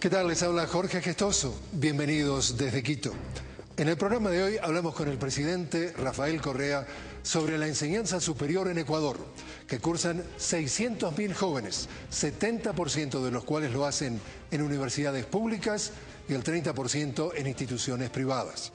¿Qué tal? Les habla Jorge Gestoso. Bienvenidos desde Quito. En el programa de hoy hablamos con el presidente Rafael Correa sobre la enseñanza superior en Ecuador, que cursan 600.000 jóvenes, 70% de los cuales lo hacen en universidades públicas y el 30% en instituciones privadas.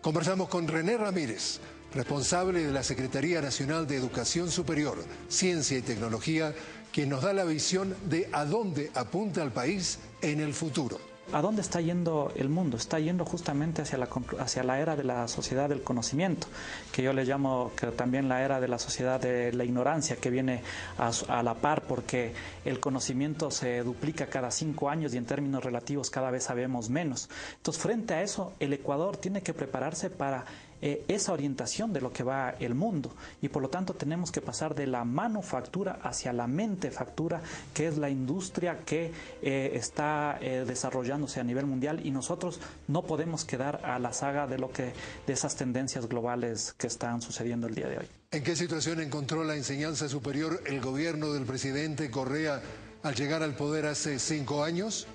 Conversamos con René Ramírez, responsable de la Secretaría Nacional de Educación Superior, Ciencia y Tecnología, quien nos da la visión de a dónde apunta el país en el futuro. ¿A dónde está yendo el mundo? Está yendo justamente hacia la era de la sociedad del conocimiento, que yo le llamo que también la era de la sociedad de la ignorancia, que viene a la par porque el conocimiento se duplica cada 5 años y en términos relativos cada vez sabemos menos. Entonces, frente a eso, el Ecuador tiene que prepararse para esa orientación de lo que va el mundo, y por lo tanto tenemos que pasar de la manufactura hacia la mentefactura, que es la industria que está desarrollándose a nivel mundial, y nosotros no podemos quedar a la saga de esas tendencias globales que están sucediendo el día de hoy. ¿En qué situación encontró la enseñanza superior el gobierno del presidente Correa al llegar al poder hace 5 años?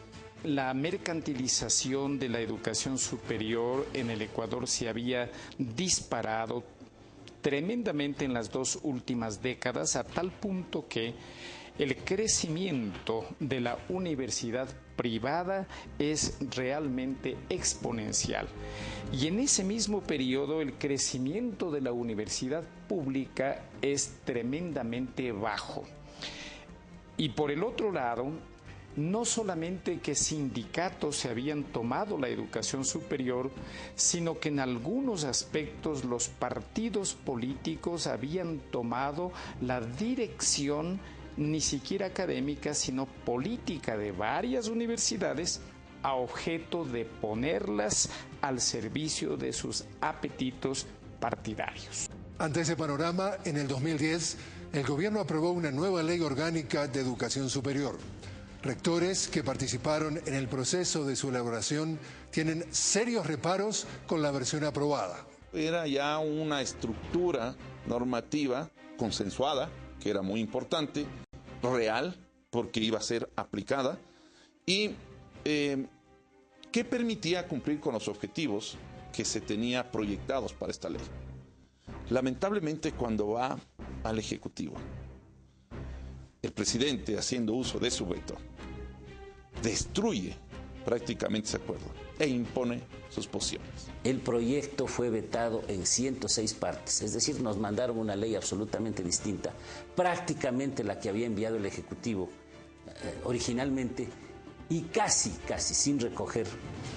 La mercantilización de la educación superior en el Ecuador se había disparado tremendamente en las 2 últimas décadas, a tal punto que el crecimiento de la universidad privada es realmente exponencial. Y en ese mismo periodo el crecimiento de la universidad pública es tremendamente bajo. Y por el otro lado, no solamente que sindicatos se habían tomado la educación superior, sino que en algunos aspectos los partidos políticos habían tomado la dirección, ni siquiera académica, sino política de varias universidades, a objeto de ponerlas al servicio de sus apetitos partidarios. Ante ese panorama, en el 2010, el gobierno aprobó una nueva ley orgánica de educación superior. Rectores que participaron en el proceso de su elaboración tienen serios reparos con la versión aprobada. Era ya una estructura normativa consensuada, que era muy importante, real, porque iba a ser aplicada, y que permitía cumplir con los objetivos que se tenía proyectados para esta ley. Lamentablemente, cuando va al Ejecutivo, el presidente, haciendo uso de su veto, destruye prácticamente ese acuerdo e impone sus posiciones. El proyecto fue vetado en 106 partes, es decir, nos mandaron una ley absolutamente distinta, prácticamente la que había enviado el Ejecutivo originalmente, y casi sin recoger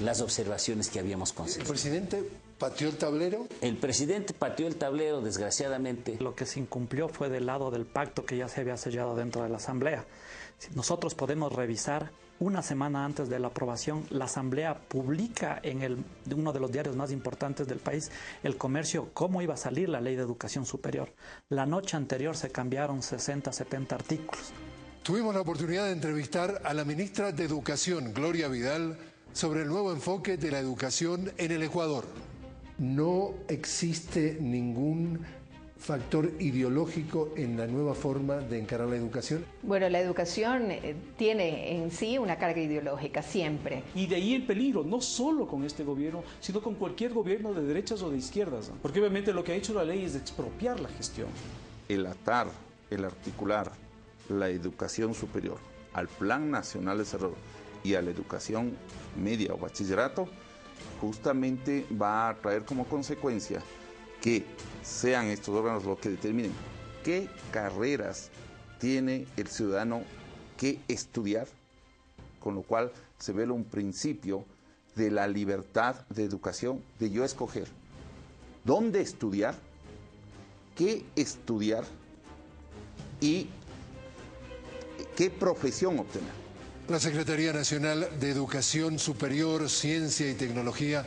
las observaciones que habíamos conseguido. ¿El presidente pateó el tablero? El presidente pateó el tablero, desgraciadamente. Lo que se incumplió fue del lado del pacto que ya se había sellado dentro de la Asamblea. Nosotros podemos revisar, una semana antes de la aprobación, la Asamblea publica en uno de los diarios más importantes del país, El Comercio, cómo iba a salir la Ley de Educación Superior. La noche anterior se cambiaron 60, 70 artículos. Tuvimos la oportunidad de entrevistar a la ministra de Educación, Gloria Vidal, sobre el nuevo enfoque de la educación en el Ecuador. No existe ningún factor ideológico en la nueva forma de encarar la educación. Bueno, la educación tiene en sí una carga ideológica, siempre. Y de ahí el peligro, no solo con este gobierno, sino con cualquier gobierno de derechas o de izquierdas, ¿no? Porque obviamente lo que ha hecho la ley es expropiar la gestión. El atar, el articular la educación superior al Plan Nacional de Desarrollo y a la educación media o bachillerato, justamente va a traer como consecuencia que sean estos órganos los que determinen qué carreras tiene el ciudadano que estudiar, con lo cual se vela un principio de la libertad de educación, de yo escoger dónde estudiar, qué estudiar y qué profesión obtener. La Secretaría Nacional de Educación Superior, Ciencia y Tecnología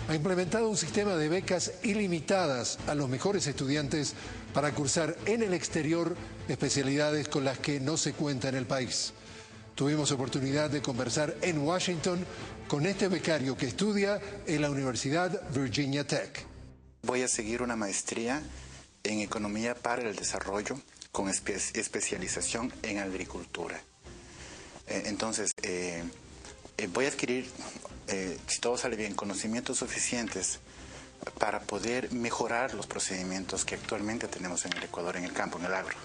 ha implementado un sistema de becas ilimitadas a los mejores estudiantes para cursar en el exterior especialidades con las que no se cuenta en el país. Tuvimos oportunidad de conversar en Washington con este becario que estudia en la Universidad Virginia Tech. Voy a seguir una maestría en Economía para el Desarrollo con especialización en agricultura. Entonces, voy a adquirir, si todo sale bien, conocimientos suficientes para poder mejorar los procedimientos que actualmente tenemos en el Ecuador, en el campo, en el agro.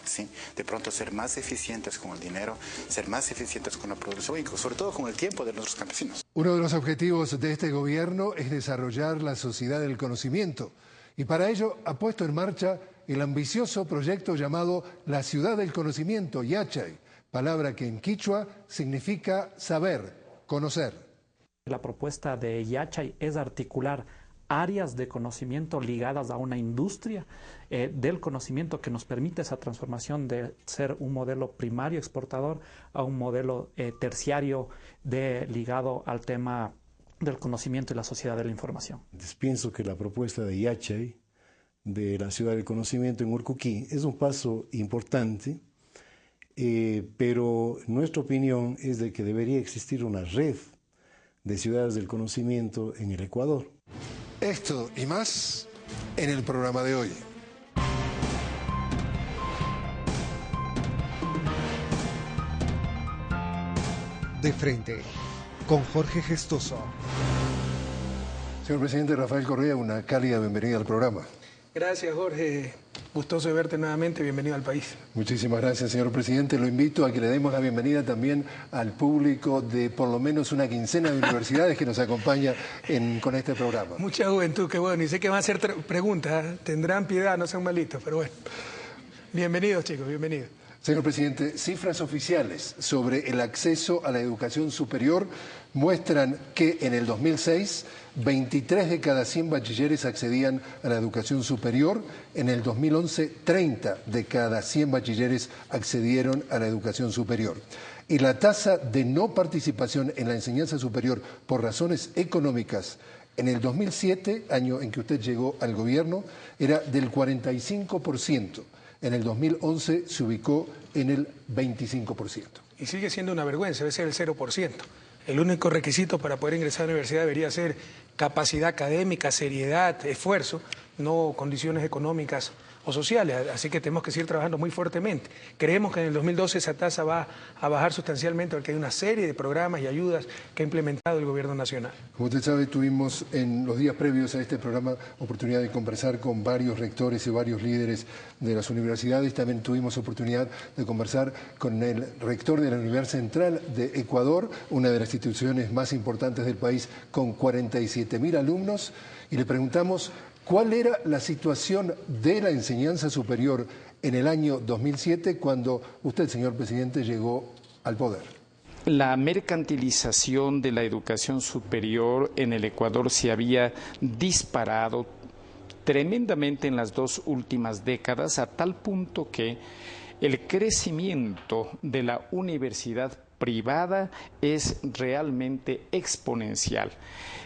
¿Sí? De pronto ser más eficientes con el dinero, ser más eficientes con la producción y sobre todo con el tiempo de nuestros campesinos. Uno de los objetivos de este gobierno es desarrollar la sociedad del conocimiento y para ello ha puesto en marcha el ambicioso proyecto llamado la Ciudad del Conocimiento, Yachay, palabra que en quichua significa saber, conocer. La propuesta de Yachay es articular áreas de conocimiento ligadas a una industria del conocimiento que nos permite esa transformación de ser un modelo primario exportador a un modelo terciario ligado al tema del conocimiento y la sociedad de la información. Pienso que la propuesta de Yachay, de la Ciudad del Conocimiento en Urcuquí, es un paso importante, pero nuestra opinión es de que debería existir una red de ciudades del conocimiento en el Ecuador. Esto y más en el programa de hoy. De frente, con Jorge Gestoso. Señor presidente Rafael Correa, una cálida bienvenida al programa. Gracias, Jorge. Gustoso de verte nuevamente. Bienvenido al país. Muchísimas gracias, señor presidente. Lo invito a que le demos la bienvenida también al público de por lo menos una quincena de universidades que nos acompaña con este programa. Mucha juventud, qué bueno. Y sé que van a hacer preguntas. Tendrán piedad, no sean malitos, pero bueno. Bienvenidos, chicos, bienvenidos. Señor presidente, cifras oficiales sobre el acceso a la educación superior muestran que en el 2006, 23 de cada 100 bachilleres accedían a la educación superior. En el 2011, 30 de cada 100 bachilleres accedieron a la educación superior. Y la tasa de no participación en la enseñanza superior por razones económicas en el 2007, año en que usted llegó al gobierno, era del 45%. En el 2011 se ubicó en el 25%. Y sigue siendo una vergüenza, debe ser el 0%. El único requisito para poder ingresar a la universidad debería ser capacidad académica, seriedad, esfuerzo, no condiciones económicas o sociales. Así que tenemos que seguir trabajando muy fuertemente. Creemos que en el 2012 esa tasa va a bajar sustancialmente porque hay una serie de programas y ayudas que ha implementado el Gobierno Nacional. Como usted sabe, tuvimos en los días previos a este programa oportunidad de conversar con varios rectores y varios líderes de las universidades. También tuvimos oportunidad de conversar con el rector de la Universidad Central de Ecuador, una de las instituciones más importantes del país, con 47.000 alumnos, y le preguntamos ¿cuál era la situación de la enseñanza superior en el año 2007 cuando usted, señor presidente, llegó al poder? La mercantilización de la educación superior en el Ecuador se había disparado tremendamente en las dos últimas décadas, a tal punto que el crecimiento de la universidad privada es realmente exponencial.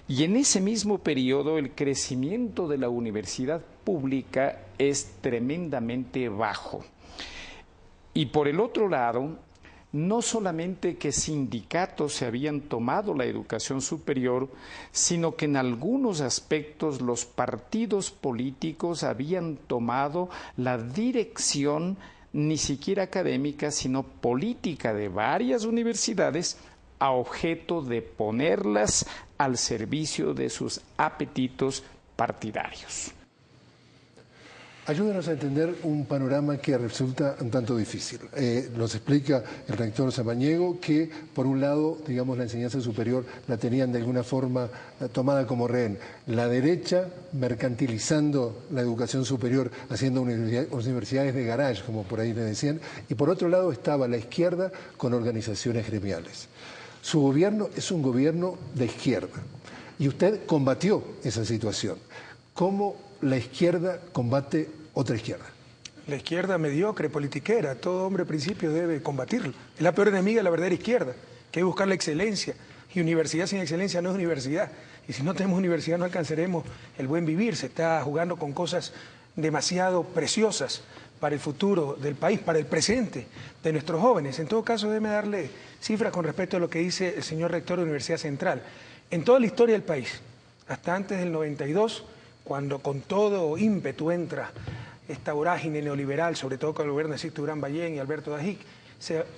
Y en ese mismo periodo el crecimiento de la universidad pública es tremendamente bajo. Y por el otro lado, no solamente que sindicatos se habían tomado la educación superior, sino que en algunos aspectos los partidos políticos habían tomado la dirección ni siquiera académica, sino política de varias universidades a objeto de ponerlas al servicio de sus apetitos partidarios. Ayúdenos a entender un panorama que resulta un tanto difícil. Nos explica el rector Samaniego que, por un lado, digamos, la enseñanza superior la tenían de alguna forma tomada como rehén. La derecha mercantilizando la educación superior, haciendo universidades de garage, como por ahí le decían, y por otro lado estaba la izquierda con organizaciones gremiales. Su gobierno es un gobierno de izquierda y usted combatió esa situación. ¿Cómo la izquierda combate otra izquierda? La izquierda mediocre, politiquera, todo hombre de principio debe combatirlo. Es la peor enemiga de la verdadera izquierda, que hay que buscar la excelencia. Y universidad sin excelencia no es universidad. Y si no tenemos universidad no alcanzaremos el buen vivir. Se está jugando con cosas demasiado preciosas para el futuro del país, para el presente de nuestros jóvenes. En todo caso, déjeme darle cifras con respecto a lo que dice el señor rector de la Universidad Central. En toda la historia del país, hasta antes del 92, cuando con todo ímpetu entra esta vorágine neoliberal, sobre todo con el gobierno de Sixto Durán Ballén y Alberto Dajic,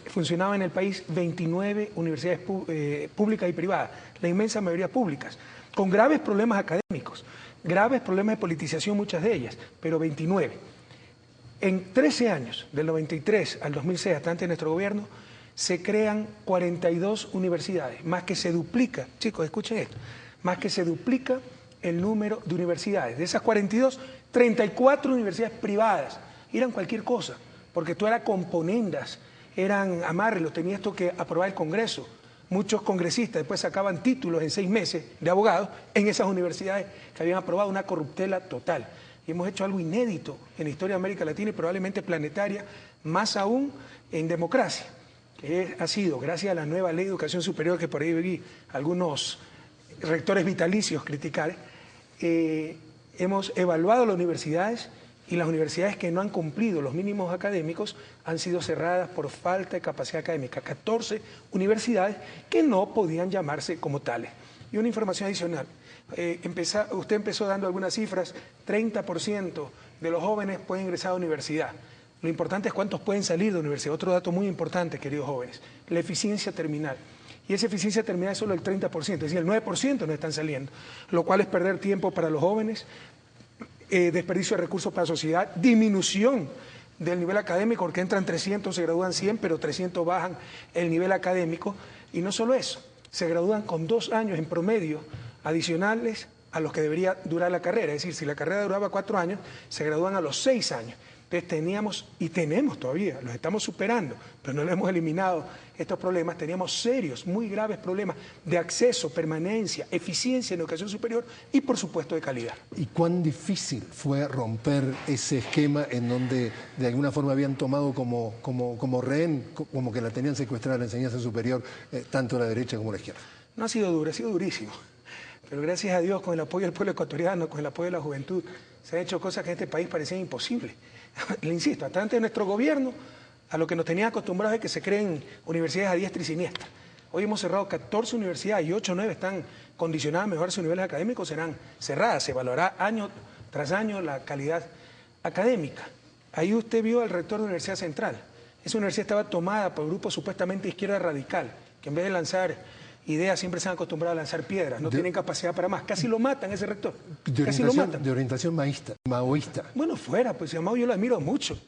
funcionaban en el país 29 universidades públicas y privadas, la inmensa mayoría públicas, con graves problemas académicos, graves problemas de politización muchas de ellas, pero 29. En 13 años, del 93 al 2006, hasta antes de nuestro gobierno, se crean 42 universidades, más que se duplica, chicos, escuchen esto, más que se duplica el número de universidades. De esas 42, 34 universidades privadas, eran cualquier cosa, porque tú eras componendas, eran amarres, los tenía esto que aprobar el Congreso. Muchos congresistas después sacaban títulos en 6 meses de abogados en esas universidades que habían aprobado una corruptela total. Y hemos hecho algo inédito en la historia de América Latina y probablemente planetaria, más aún en democracia, que ha sido, gracias a la nueva ley de educación superior, que por ahí vi algunos rectores vitalicios criticar, hemos evaluado las universidades y las universidades que no han cumplido los mínimos académicos han sido cerradas por falta de capacidad académica. 14 universidades que no podían llamarse como tales. Y una información adicional. Usted empezó dando algunas cifras, 30% de los jóvenes pueden ingresar a la universidad. Lo importante es cuántos pueden salir de la universidad. Otro dato muy importante, queridos jóvenes, la eficiencia terminal. Y esa eficiencia terminal es solo el 30%, es decir, el 9% no están saliendo, lo cual es perder tiempo para los jóvenes, desperdicio de recursos para la sociedad, disminución del nivel académico, porque entran 300, se gradúan 100, pero 300 bajan el nivel académico. Y no solo eso, se gradúan con 2 años en promedio adicionales a los que debería durar la carrera. Es decir, si la carrera duraba 4 años, se gradúan a los 6 años. Entonces teníamos, y tenemos todavía, los estamos superando, pero no le hemos eliminado estos problemas. Teníamos serios, muy graves problemas de acceso, permanencia, eficiencia en educación superior y, por supuesto, de calidad. ¿Y cuán difícil fue romper ese esquema en donde de alguna forma habían tomado como rehén, como que la tenían secuestrada la enseñanza superior, tanto la derecha como la izquierda? No ha sido duro, ha sido durísimo. Pero gracias a Dios, con el apoyo del pueblo ecuatoriano, con el apoyo de la juventud, se han hecho cosas que en este país parecían imposibles. Le insisto, hasta antes de nuestro gobierno, a lo que nos tenían acostumbrados es que se creen universidades a diestra y siniestra. Hoy hemos cerrado 14 universidades y 8 o 9 están condicionadas a mejorar sus niveles académicos, serán cerradas. Se evaluará año tras año la calidad académica. Ahí usted vio al rector de la Universidad Central. Esa universidad estaba tomada por grupos supuestamente de izquierda radical, que en vez de lanzar ideas siempre se han acostumbrado a lanzar piedras, no tienen capacidad para más. Casi lo matan ese rector. De orientación maoísta. Bueno, fuera, pues Mao yo lo admiro mucho.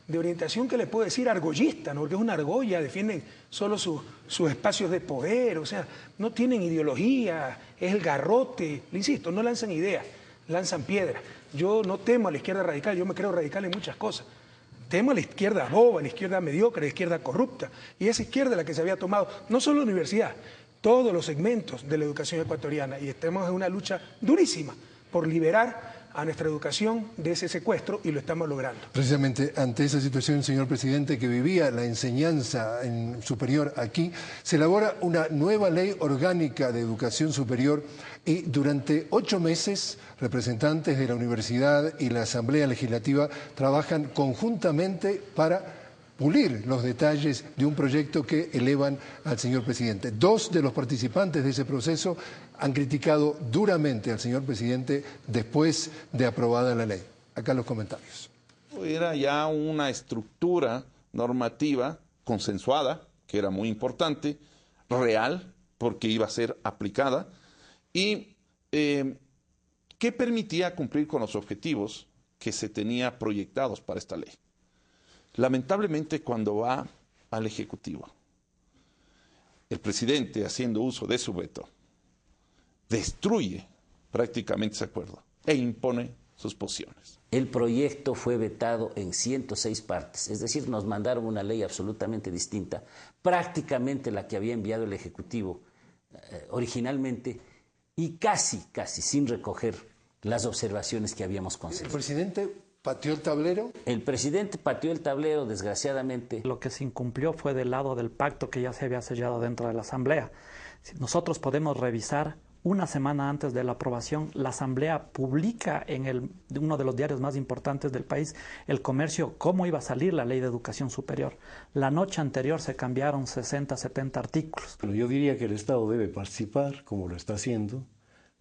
De orientación, que le puedo decir, argollista, ¿no? Porque es una argolla, defienden solo sus espacios de poder, o sea, no tienen ideología, es el garrote. Le insisto, no lanzan ideas, lanzan piedras. Yo no temo a la izquierda radical, yo me creo radical en muchas cosas. Temo a la izquierda boba, a la izquierda mediocre, a la izquierda corrupta. Y esa izquierda es la que se había tomado, no solo la universidad, todos los segmentos de la educación ecuatoriana, y estamos en una lucha durísima por liberar a nuestra educación de ese secuestro, y lo estamos logrando. Precisamente ante esa situación, señor presidente, que vivía la enseñanza superior aquí, se elabora una nueva ley orgánica de educación superior y durante 8 meses representantes de la universidad y la Asamblea Legislativa trabajan conjuntamente para pulir los detalles de un proyecto que elevan al señor presidente. 2 de los participantes de ese proceso han criticado duramente al señor presidente después de aprobada la ley. Acá los comentarios. Era ya una estructura normativa consensuada, que era muy importante, real, porque iba a ser aplicada, y que permitía cumplir con los objetivos que se tenía proyectados para esta ley. Lamentablemente, cuando va al Ejecutivo, el presidente, haciendo uso de su veto, destruye prácticamente ese acuerdo e impone sus posiciones. El proyecto fue vetado en 106 partes, es decir, nos mandaron una ley absolutamente distinta, prácticamente la que había enviado el Ejecutivo originalmente, y casi sin recoger las observaciones que habíamos conseguido. ¿El presidente pateó el tablero? El presidente pateó el tablero, desgraciadamente. Lo que se incumplió fue del lado del pacto que ya se había sellado dentro de la Asamblea. Nosotros podemos revisar, una semana antes de la aprobación, la Asamblea publica en uno de los diarios más importantes del país, El Comercio, cómo iba a salir la Ley de Educación Superior. La noche anterior se cambiaron 60, 70 artículos. Pero yo diría que el Estado debe participar, como lo está haciendo,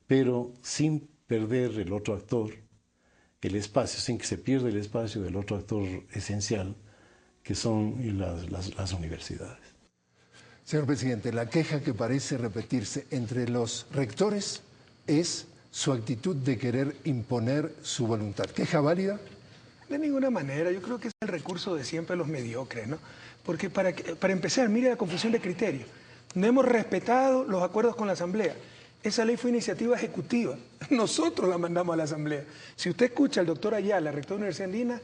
pero sin perder el otro actor, el espacio, sin que se pierda el espacio del otro actor esencial, que son las universidades. Señor presidente, la queja que parece repetirse entre los rectores es su actitud de querer imponer su voluntad. ¿Queja válida? De ninguna manera, yo creo que es el recurso de siempre los mediocres, ¿no? Porque para empezar, mire la confusión de criterios. No hemos respetado los acuerdos con la Asamblea. Esa ley fue iniciativa ejecutiva. Nosotros la mandamos a la Asamblea. Si usted escucha al doctor Ayala, rector de la Universidad Andina,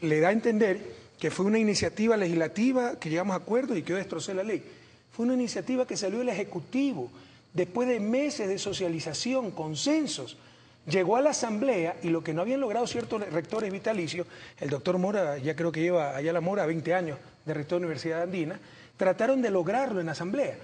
le da a entender que fue una iniciativa legislativa, que llegamos a acuerdos y que yo destrocé la ley. Fue una iniciativa que salió del Ejecutivo, después de meses de socialización, consensos. Llegó a la Asamblea y lo que no habían logrado ciertos rectores vitalicios, el doctor Mora, ya creo que lleva Ayala Mora 20 años de rector de la Universidad Andina, trataron de lograrlo en la Asamblea.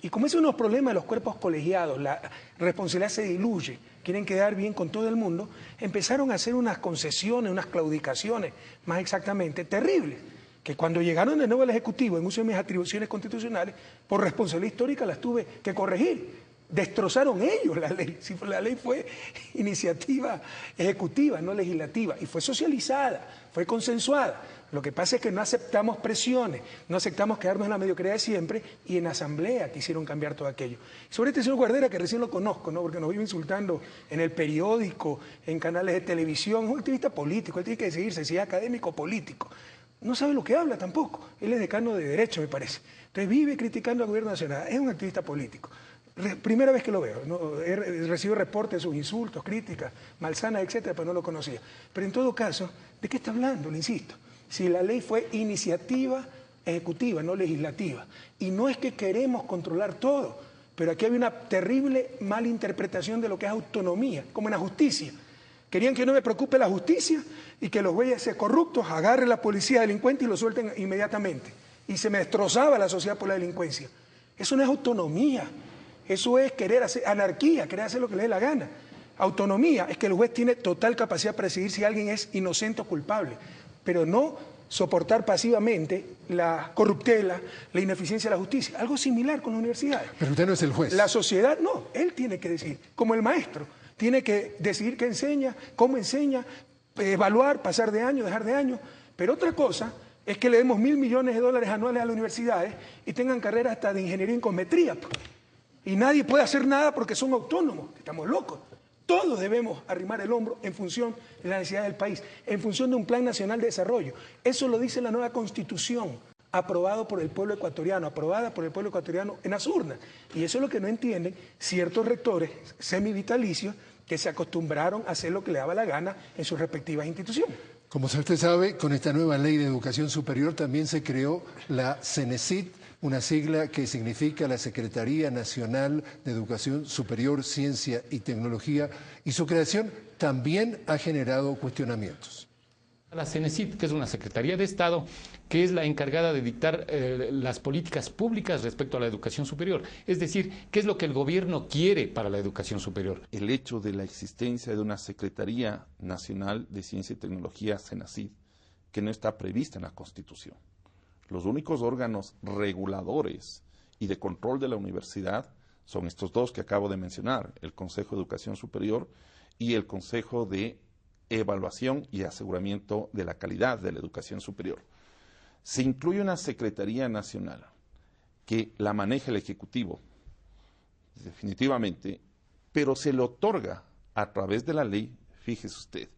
Y como es unos problemas de los cuerpos colegiados, la responsabilidad se diluye, quieren quedar bien con todo el mundo, empezaron a hacer unas concesiones, unas claudicaciones, más exactamente, terribles, que cuando llegaron de nuevo al Ejecutivo, en uso de mis atribuciones constitucionales, por responsabilidad histórica las tuve que corregir. Destrozaron ellos la ley. Si la ley fue iniciativa ejecutiva, no legislativa, y fue socializada, fue consensuada. Lo que pasa es que no aceptamos presiones, no aceptamos quedarnos en la mediocridad de siempre, y en asamblea quisieron cambiar todo aquello. Sobre este señor Guardera, que recién lo conozco, ¿no? Porque nos vive insultando en el periódico, en canales de televisión, es un activista político, él tiene que decidirse si es académico o político. No sabe lo que habla tampoco, él es decano de Derecho, me parece. Entonces vive criticando al gobierno nacional, es un activista político. Primera vez que lo veo, ¿no? He recibido reportes de sus insultos, críticas, malsanas, etcétera, pero no lo conocía. Pero en todo caso, ¿de qué está hablando? Le insisto. Si la ley fue iniciativa ejecutiva, no legislativa. Y no es que queremos controlar todo, pero aquí hay una terrible malinterpretación de lo que es autonomía, como en la justicia. Querían que no me preocupe la justicia y que los güeyes corruptos agarren la policía delincuente y lo suelten inmediatamente. Y se me destrozaba la sociedad por la delincuencia. Eso no es autonomía. Eso es querer hacer anarquía, querer hacer lo que le dé la gana. Autonomía es que el juez tiene total capacidad para decidir si alguien es inocente o culpable, pero no soportar pasivamente la corruptela, la ineficiencia de la justicia. Algo similar con las universidades. Pero usted no es el juez. La sociedad no, él tiene que decidir, como el maestro. Tiene que decidir qué enseña, cómo enseña, evaluar, pasar de año, dejar de año. Pero otra cosa es que le demos $1.000 millones anuales a las universidades y tengan carreras hasta de ingeniería en cometría. Y nadie puede hacer nada porque son autónomos. Estamos locos. Todos debemos arrimar el hombro en función de la necesidad del país, en función de un plan nacional de desarrollo. Eso lo dice la nueva Constitución, aprobado por el pueblo ecuatoriano, aprobada por el pueblo ecuatoriano en las urnas. Y eso es lo que no entienden ciertos rectores semivitalicios que se acostumbraron a hacer lo que le daba la gana en sus respectivas instituciones. Como usted sabe, con esta nueva ley de educación superior también se creó la CENESID, una sigla que significa la Secretaría Nacional de Educación Superior, Ciencia y Tecnología, y su creación también ha generado cuestionamientos. La CENESID, que es una Secretaría de Estado, que es la encargada de dictar las políticas públicas respecto a la educación superior. Es decir, ¿qué es lo que el gobierno quiere para la educación superior? El hecho de la existencia de una Secretaría Nacional de Ciencia y Tecnología, CENACID, que no está prevista en la Constitución. Los únicos órganos reguladores y de control de la universidad son estos dos que acabo de mencionar, el Consejo de Educación Superior y el Consejo de Evaluación y Aseguramiento de la Calidad de la Educación Superior. Se incluye una Secretaría Nacional que la maneja el Ejecutivo, definitivamente, pero se le otorga a través de la ley, fíjese usted,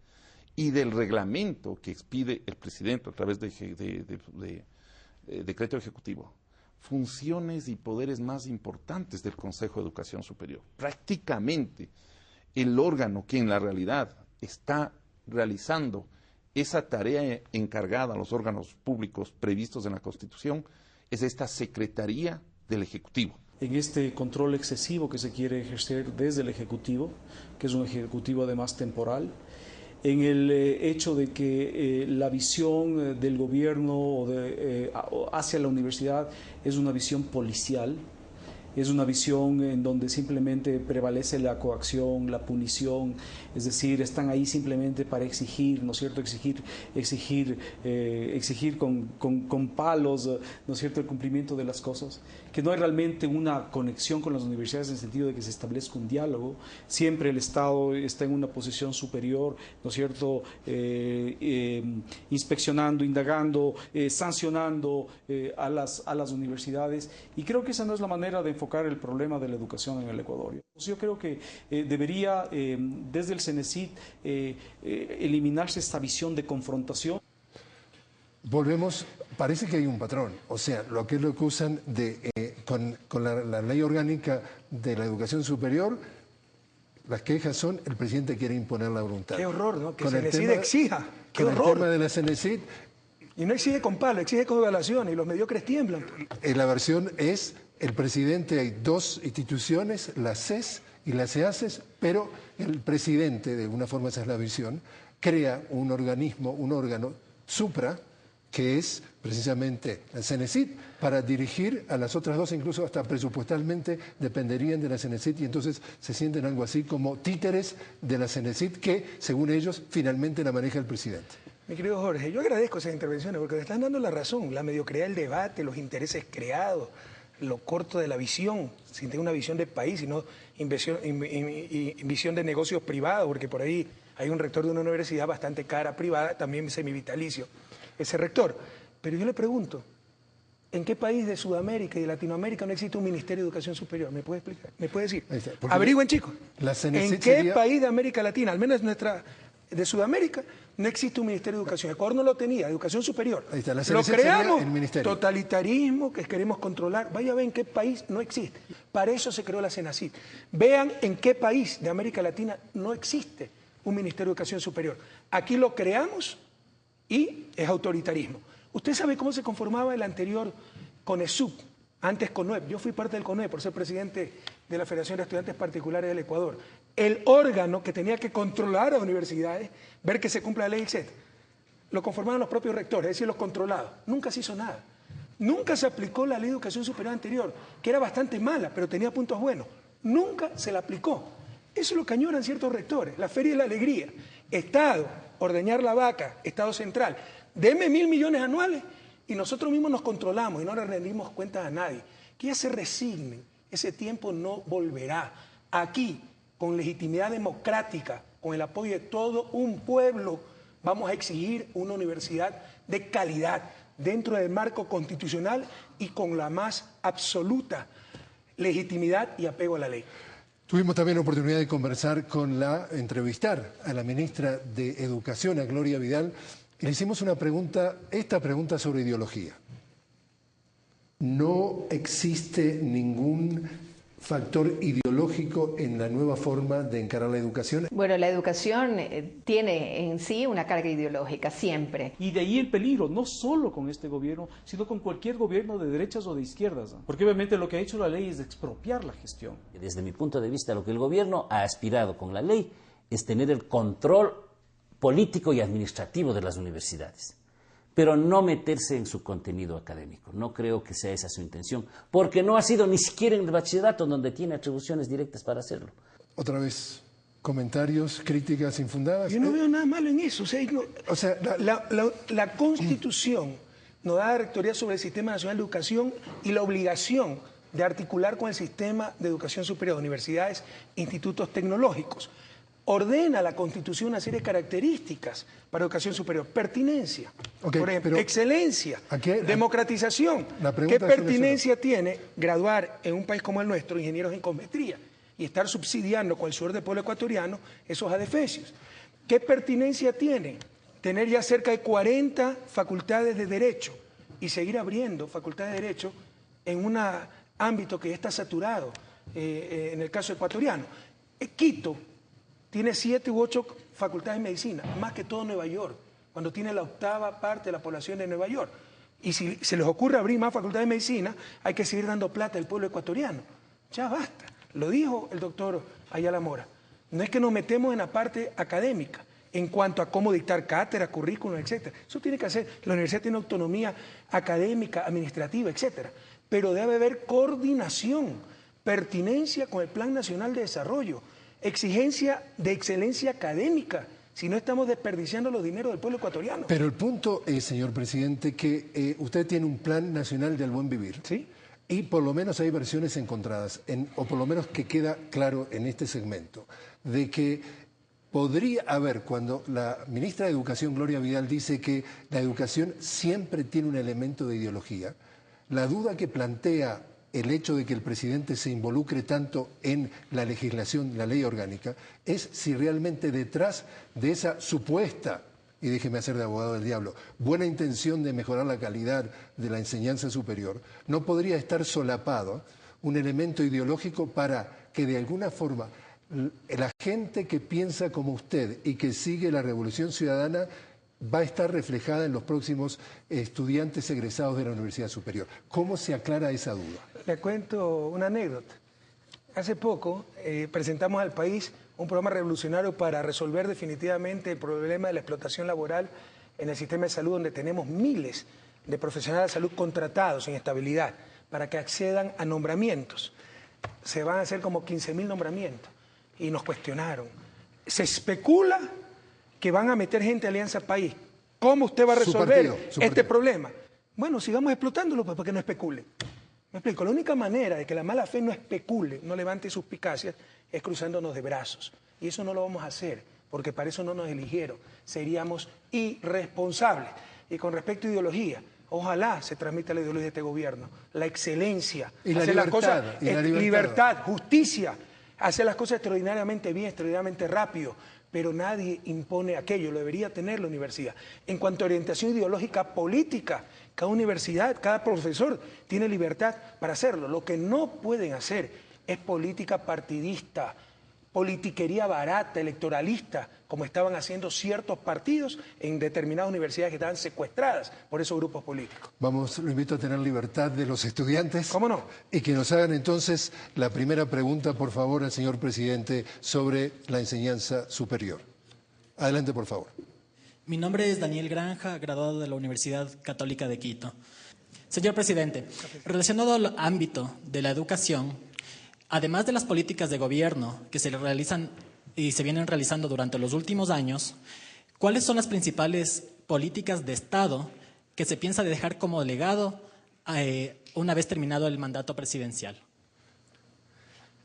y del reglamento que expide el presidente a través de decreto ejecutivo, funciones y poderes más importantes del Consejo de Educación Superior. Prácticamente el órgano que en la realidad está realizando esa tarea encargada a los órganos públicos previstos en la Constitución es esta Secretaría del Ejecutivo. En este control excesivo que se quiere ejercer desde el Ejecutivo, que es un Ejecutivo además temporal, en el hecho de que la visión del gobierno hacia la universidad es una visión policial, es una visión en donde simplemente prevalece la coacción, la punición, es decir, están ahí simplemente para exigir, ¿no es cierto?, exigir con palos, ¿no es cierto?, el cumplimiento de las cosas, que no hay realmente una conexión con las universidades en el sentido de que se establezca un diálogo. Siempre el Estado está en una posición superior, ¿no es cierto?, inspeccionando, indagando, sancionando a las universidades, y creo que esa no es la manera de enfocar el problema de la educación en el Ecuador. Yo creo que debería, desde el CENESID, eliminarse esta visión de confrontación. Volvemos, parece que hay un patrón, o sea, lo que acusan con la ley orgánica de la educación superior, las quejas son, el presidente quiere imponer la voluntad. Qué horror, ¿no? Que con CENESID exija, qué con horror. el tema de la CENESID. Y no exige con palo, exige con evaluación, y los mediocres tiemblan. La versión es, el presidente, hay dos instituciones, la CES y la CEACES, pero el presidente, de una forma esa es la visión, crea un organismo, un órgano supra, que es precisamente la CENESID, para dirigir a las otras dos, incluso hasta presupuestalmente dependerían de la CENESID, y entonces se sienten algo así como títeres de la CENESID, que según ellos finalmente la maneja el presidente. Mi querido Jorge, yo agradezco esas intervenciones porque te están dando la razón, la mediocridad del debate, los intereses creados, lo corto de la visión, sin tener una visión de país, sino visión de negocios privados, porque por ahí hay un rector de una universidad bastante cara, privada, también semivitalicio, ese rector. Pero yo le pregunto, ¿en qué país de Sudamérica y de Latinoamérica no existe un Ministerio de Educación Superior? ¿Me puede explicar? ¿Me puede decir? Averigüen, chicos. ¿En qué país de América Latina, al menos de Sudamérica, no existe un Ministerio de Educación? Ecuador no lo tenía, Educación Superior. Ahí está, lo creamos, totalitarismo que queremos controlar. Vaya a ver en qué país no existe. Para eso se creó la CENACID. Vean en qué país de América Latina no existe un Ministerio de Educación Superior. Aquí lo creamos y es autoritarismo. ¿Usted sabe cómo se conformaba el anterior CONESUB? Antes CONUEP. Yo fui parte del CONUEP por ser presidente de la Federación de Estudiantes Particulares del Ecuador. El órgano que tenía que controlar a las universidades, ver que se cumpla la ley, etc., lo conformaban los propios rectores, es decir, los controlados. Nunca se hizo nada. Nunca se aplicó la ley de educación superior anterior, que era bastante mala, pero tenía puntos buenos. Nunca se la aplicó. Eso es lo que añoran ciertos rectores, la feria de la alegría. Estado, ordeñar la vaca, Estado central, deme 1.000 millones anuales y nosotros mismos nos controlamos y no le rendimos cuentas a nadie. Que ya se resignen, ese tiempo no volverá. Aquí, con legitimidad democrática, con el apoyo de todo un pueblo, vamos a exigir una universidad de calidad dentro del marco constitucional y con la más absoluta legitimidad y apego a la ley. Tuvimos también la oportunidad de conversar entrevistar a la ministra de Educación, a Gloria Vidal, y le hicimos esta pregunta sobre ideología. ¿No existe ningún factor ideológico en la nueva forma de encarar la educación? Bueno, la educación tiene en sí una carga ideológica, siempre. Y de ahí el peligro, no solo con este gobierno, sino con cualquier gobierno de derechas o de izquierdas, ¿no? Porque obviamente lo que ha hecho la ley es expropiar la gestión. Desde mi punto de vista, lo que el gobierno ha aspirado con la ley es tener el control político y administrativo de las universidades, pero no meterse en su contenido académico. No creo que sea esa su intención, porque no ha sido ni siquiera en el bachillerato donde tiene atribuciones directas para hacerlo. Otra vez, comentarios, críticas infundadas. Yo no veo nada malo en eso. La Constitución nos da la rectoría sobre el Sistema Nacional de Educación y la obligación de articular con el sistema de educación superior, universidades, institutos tecnológicos. Ordena la Constitución una serie de características para educación superior. Pertinencia, por ejemplo, excelencia, democratización. ¿Qué pertinencia tiene graduar en un país como el nuestro ingenieros en geometría y estar subsidiando con el sudor del pueblo ecuatoriano esos adefesios? ¿Qué pertinencia tiene tener ya cerca de 40 facultades de Derecho y seguir abriendo facultades de Derecho en un ámbito que ya está saturado, en el caso ecuatoriano? Quito tiene 7 u 8 facultades de medicina, más que todo Nueva York, cuando tiene la 8ª parte de la población de Nueva York. Y si se les ocurre abrir más facultades de medicina, hay que seguir dando plata al pueblo ecuatoriano. Ya basta. Lo dijo el doctor Ayala Mora. No es que nos metemos en la parte académica, en cuanto a cómo dictar cátedra, currículum, etc. Eso tiene que hacer. La universidad tiene autonomía académica, administrativa, etc. Pero debe haber coordinación pertinencia con el Plan Nacional de Desarrollo, exigencia de excelencia académica, si no estamos desperdiciando los dineros del pueblo ecuatoriano. Pero el punto es, señor presidente, que usted tiene un Plan Nacional del Buen Vivir. Sí. Y por lo menos hay versiones encontradas, o por lo menos que queda claro en este segmento, de que podría haber, cuando la ministra de Educación, Gloria Vidal, dice que la educación siempre tiene un elemento de ideología, la duda que plantea el hecho de que el presidente se involucre tanto en la legislación, la ley orgánica, es si realmente detrás de esa supuesta, y déjeme hacer de abogado del diablo, buena intención de mejorar la calidad de la enseñanza superior, no podría estar solapado un elemento ideológico para que de alguna forma la gente que piensa como usted y que sigue la Revolución Ciudadana va a estar reflejada en los próximos estudiantes egresados de la Universidad Superior. ¿Cómo se aclara esa duda? Le cuento una anécdota. Hace poco presentamos al país un programa revolucionario para resolver definitivamente el problema de la explotación laboral en el sistema de salud, donde tenemos miles de profesionales de salud contratados en estabilidad para que accedan a nombramientos. Se van a hacer como 15.000 nombramientos y nos cuestionaron. Se especula que van a meter gente de Alianza País. ¿Cómo usted va a resolver este problema? Bueno, sigamos explotándolo pues, para que no especulen. Me explico, la única manera de que la mala fe no especule, no levante suspicacias, es cruzándonos de brazos. Y eso no lo vamos a hacer, porque para eso no nos eligieron. Seríamos irresponsables. Y con respecto a ideología, ojalá se transmita la ideología de este gobierno, la excelencia, y la hacer libertad, las cosas, libertad, justicia, hacer las cosas extraordinariamente bien, extraordinariamente rápido, pero nadie impone aquello, lo debería tener la universidad. En cuanto a orientación ideológica política, cada universidad, cada profesor tiene libertad para hacerlo. Lo que no pueden hacer es política partidista, politiquería barata, electoralista, como estaban haciendo ciertos partidos en determinadas universidades que estaban secuestradas por esos grupos políticos. Vamos, lo invito a tener libertad de los estudiantes. ¿Cómo no? Y que nos hagan entonces la primera pregunta, por favor, al señor presidente sobre la enseñanza superior. Adelante, por favor. Mi nombre es Daniel Granja, graduado de la Universidad Católica de Quito. Señor presidente, relacionado al ámbito de la educación, además de las políticas de gobierno que se realizan y se vienen realizando durante los últimos años, ¿cuáles son las principales políticas de Estado que se piensa dejar como legado una vez terminado el mandato presidencial?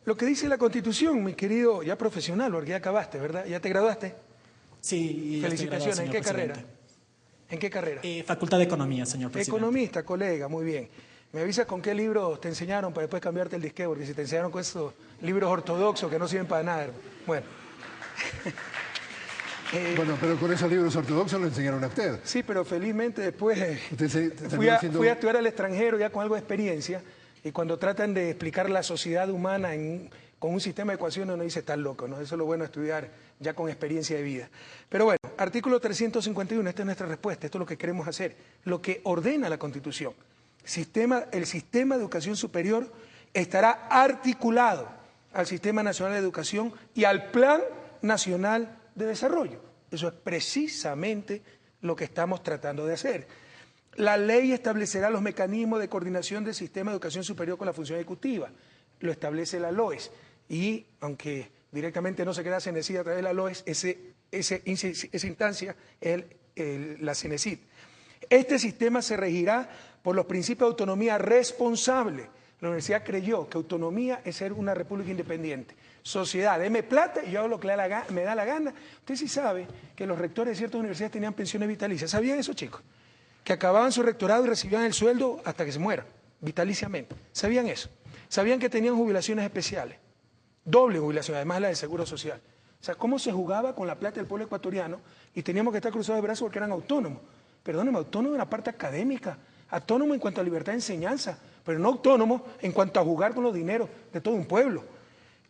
Lo que dice la Constitución, mi querido ya profesional, porque ya acabaste, ¿verdad? ¿Ya te graduaste? Sí. Felicitaciones. ¿En qué carrera? ¿En qué carrera? Facultad de Economía, señor presidente. Economista, colega, muy bien. ¿Me avisas con qué libros te enseñaron para después cambiarte el disque? Porque si te enseñaron con esos libros ortodoxos que no sirven para nada. Bueno. Bueno, pero con esos libros ortodoxos lo enseñaron a usted. Sí, pero felizmente después fui a estudiar al extranjero ya con algo de experiencia, y cuando tratan de explicar la sociedad humana con un sistema de ecuaciones uno dice, estás loco, ¿no? Eso es lo bueno de estudiar ya con experiencia de vida. Pero bueno, artículo 351, esta es nuestra respuesta, esto es lo que queremos hacer, lo que ordena la Constitución. El sistema de educación superior estará articulado al Sistema Nacional de Educación y al Plan Nacional de Desarrollo. Eso es precisamente lo que estamos tratando de hacer. La ley establecerá los mecanismos de coordinación del sistema de educación superior con la función ejecutiva. Lo establece la LOES. Y, aunque directamente no se crea CENESID a través de la LOES, esa instancia es la CENESID. Este sistema se regirá por los principios de autonomía responsable. La universidad creyó que autonomía es ser una república independiente. Sociedad, deme plata y yo hago lo que me da la gana. Usted sí sabe que los rectores de ciertas universidades tenían pensiones vitalicias. ¿Sabían eso, chicos? Que acababan su rectorado y recibían el sueldo hasta que se mueran, vitaliciamente. ¿Sabían eso? ¿Sabían que tenían jubilaciones especiales? Doble jubilación, además de la del Seguro Social. O sea, cómo se jugaba con la plata del pueblo ecuatoriano y teníamos que estar cruzados de brazos porque eran autónomos. Perdónenme, autónomos en la parte académica, autónomos en cuanto a libertad de enseñanza, pero no autónomos en cuanto a jugar con los dineros de todo un pueblo.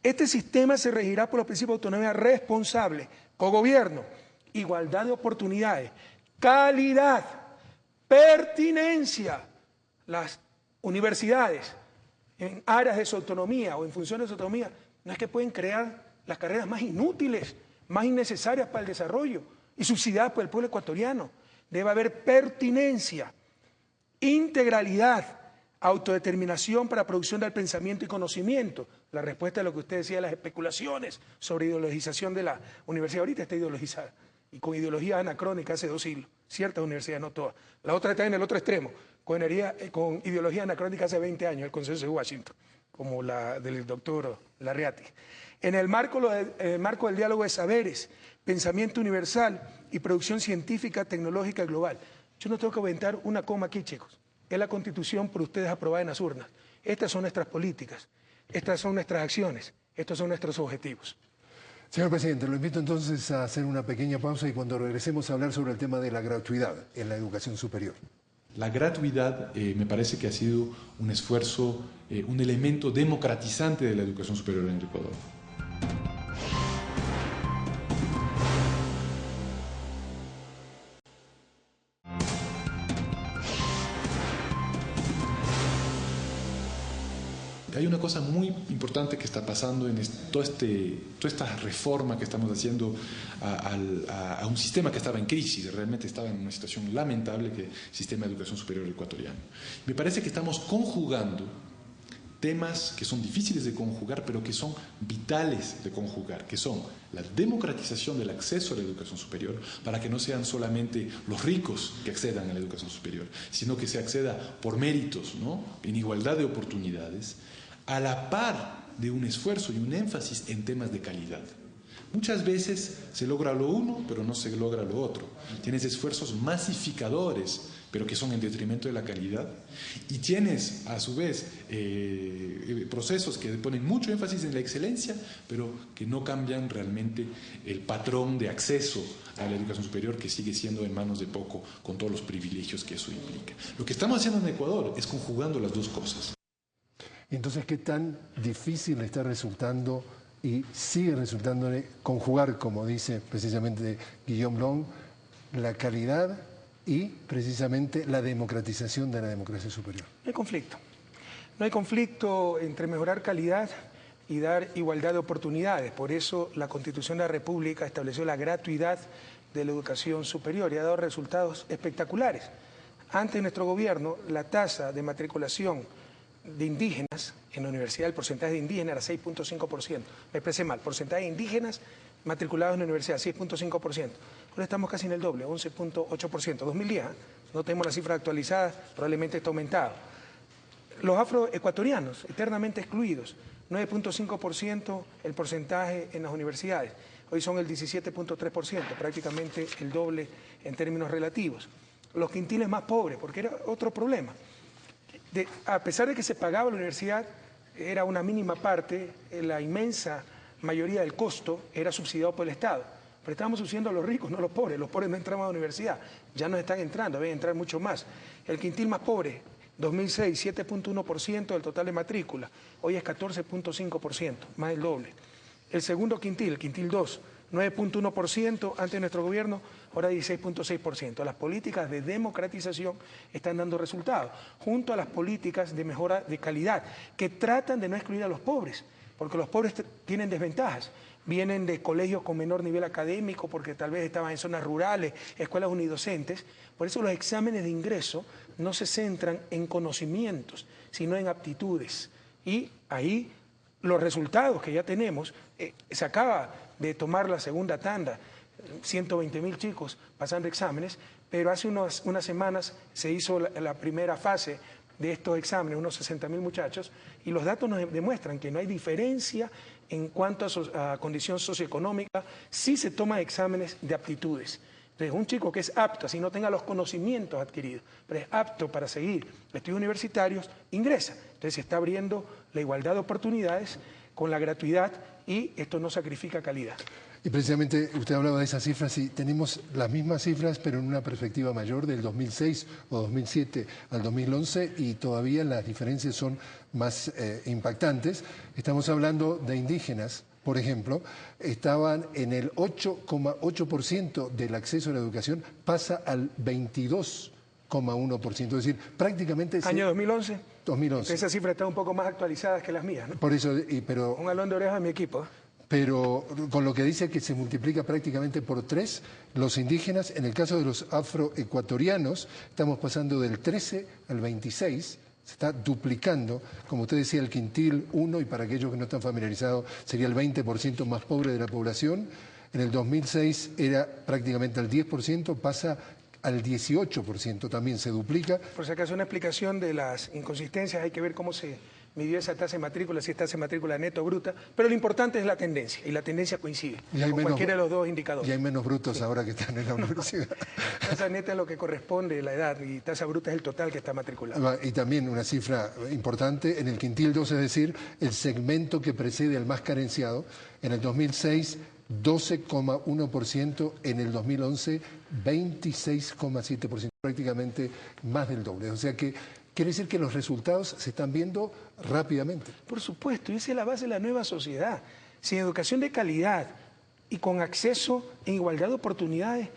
Este sistema se regirá por los principios de autonomía responsable, cogobierno, igualdad de oportunidades, calidad, pertinencia. Las universidades en áreas de su autonomía o en función de su autonomía no es que pueden crear las carreras más inútiles, más innecesarias para el desarrollo y subsidiadas por el pueblo ecuatoriano. Debe haber pertinencia, integralidad, Autodeterminación para producción del pensamiento y conocimiento. La respuesta a lo que usted decía, las especulaciones sobre ideologización de la universidad. Ahorita está ideologizada y con ideología anacrónica hace 2 siglos. Ciertas universidades, no todas. La otra está en el otro extremo, con ideología anacrónica hace 20 años, el Consenso de Washington, como la del doctor Larreati. En el marco del diálogo de saberes, pensamiento universal y producción científica, tecnológica y global. Yo no tengo que aventar una coma aquí, chicos. Es la Constitución por ustedes aprobada en las urnas. Estas son nuestras políticas, estas son nuestras acciones, estos son nuestros objetivos. Señor presidente, lo invito entonces a hacer una pequeña pausa y cuando regresemos a hablar sobre el tema de la gratuidad en la educación superior. La gratuidad me parece que ha sido un esfuerzo, un elemento democratizante de la educación superior en el Ecuador. Hay una cosa muy importante que está pasando en toda esta reforma que estamos haciendo a un sistema que estaba en crisis, realmente estaba en una situación lamentable, que es el sistema de educación superior ecuatoriano. Me parece que estamos conjugando temas que son difíciles de conjugar, pero que son vitales de conjugar, que son la democratización del acceso a la educación superior, para que no sean solamente los ricos que accedan a la educación superior, sino que se acceda por méritos, ¿no?, en igualdad de oportunidades, a la par de un esfuerzo y un énfasis en temas de calidad. Muchas veces se logra lo uno, pero no se logra lo otro. Tienes esfuerzos masificadores, pero que son en detrimento de la calidad. Y tienes, a su vez, procesos que ponen mucho énfasis en la excelencia, pero que no cambian realmente el patrón de acceso a la educación superior, que sigue siendo en manos de poco, con todos los privilegios que eso implica. Lo que estamos haciendo en Ecuador es conjugando las dos cosas. Entonces, ¿qué tan difícil está resultando y sigue resultando conjugar, como dice precisamente Guillaume Blanc, la calidad y precisamente la democratización de la democracia superior? No hay conflicto. No hay conflicto entre mejorar calidad y dar igualdad de oportunidades. Por eso la Constitución de la República estableció la gratuidad de la educación superior y ha dado resultados espectaculares. Antes de nuestro gobierno, la tasa de matriculación de indígenas en la universidad, el porcentaje de indígenas era 6.5%. Me expresé mal, porcentaje de indígenas matriculados en la universidad, 6.5%. Ahora estamos casi en el doble, 11.8%. 2010, no tenemos las cifras actualizadas, probablemente está aumentado. Los afroecuatorianos, eternamente excluidos, 9.5% el porcentaje en las universidades. Hoy son el 17.3%, prácticamente el doble en términos relativos. Los quintiles más pobres, porque era otro problema. A pesar de que se pagaba la universidad, era una mínima parte, la inmensa mayoría del costo era subsidiado por el Estado. Pero estábamos subsidiando a los ricos, no a los pobres. Los pobres no entraban a la universidad, ya no están entrando, deben entrar mucho más. El quintil más pobre, 2006, 7.1% del total de matrícula, hoy es 14.5%, más del doble. El segundo quintil, el quintil 2, 9.1% antes de nuestro gobierno, ahora 16.6%. Las políticas de democratización están dando resultados, junto a las políticas de mejora de calidad, que tratan de no excluir a los pobres, porque los pobres tienen desventajas. Vienen de colegios con menor nivel académico, porque tal vez estaban en zonas rurales, escuelas unidocentes. Por eso los exámenes de ingreso no se centran en conocimientos, sino en aptitudes. Y ahí los resultados que ya tenemos, se acaba de tomar la segunda tanda, 120.000 chicos pasando exámenes, pero hace unas semanas se hizo la primera fase de estos exámenes, unos 60.000 muchachos, y los datos nos demuestran que no hay diferencia en cuanto a condición socioeconómica, sí se toman exámenes de aptitudes. Entonces, un chico que es apto, así no tenga los conocimientos adquiridos, pero es apto para seguir estudios universitarios, ingresa. Entonces se está abriendo la igualdad de oportunidades con la gratuidad y esto no sacrifica calidad. Y precisamente usted hablaba de esas cifras y tenemos las mismas cifras, pero en una perspectiva mayor del 2006 o 2007 al 2011 y todavía las diferencias son más impactantes. Estamos hablando de indígenas, por ejemplo, estaban en el 8,8% del acceso a la educación, pasa al 22,1%, es decir, prácticamente... ¿Año 2011? 2011. Esa cifra está un poco más actualizada que las mías, ¿no? Por eso, pero... Un alón de oreja a mi equipo. Pero con lo que dice que se multiplica prácticamente por 3, los indígenas, en el caso de los afroecuatorianos, estamos pasando del 13 al 26, Se está duplicando, como usted decía, el quintil 1, y para aquellos que no están familiarizados, sería el 20% más pobre de la población. En el 2006 era prácticamente al 10%, pasa al 18%, también se duplica. Por si acaso, una explicación de las inconsistencias, hay que ver cómo se midió esa tasa de matrícula, si es tasa de matrícula neta o bruta, pero lo importante es la tendencia, y la tendencia coincide con cualquiera de los dos indicadores. Y hay menos brutos ahora que están en la universidad. Tasa neta es lo que corresponde, la edad, y tasa bruta es el total que está matriculado. Y también una cifra importante, en el quintil 2, es decir, el segmento que precede al más carenciado, en el 2006, 12,1%, en el 2011, 26,7%, prácticamente más del doble. O sea que quiere decir que los resultados se están viendo rápidamente. Por supuesto, y esa es la base de la nueva sociedad. Sin educación de calidad y con acceso en igualdad de oportunidades,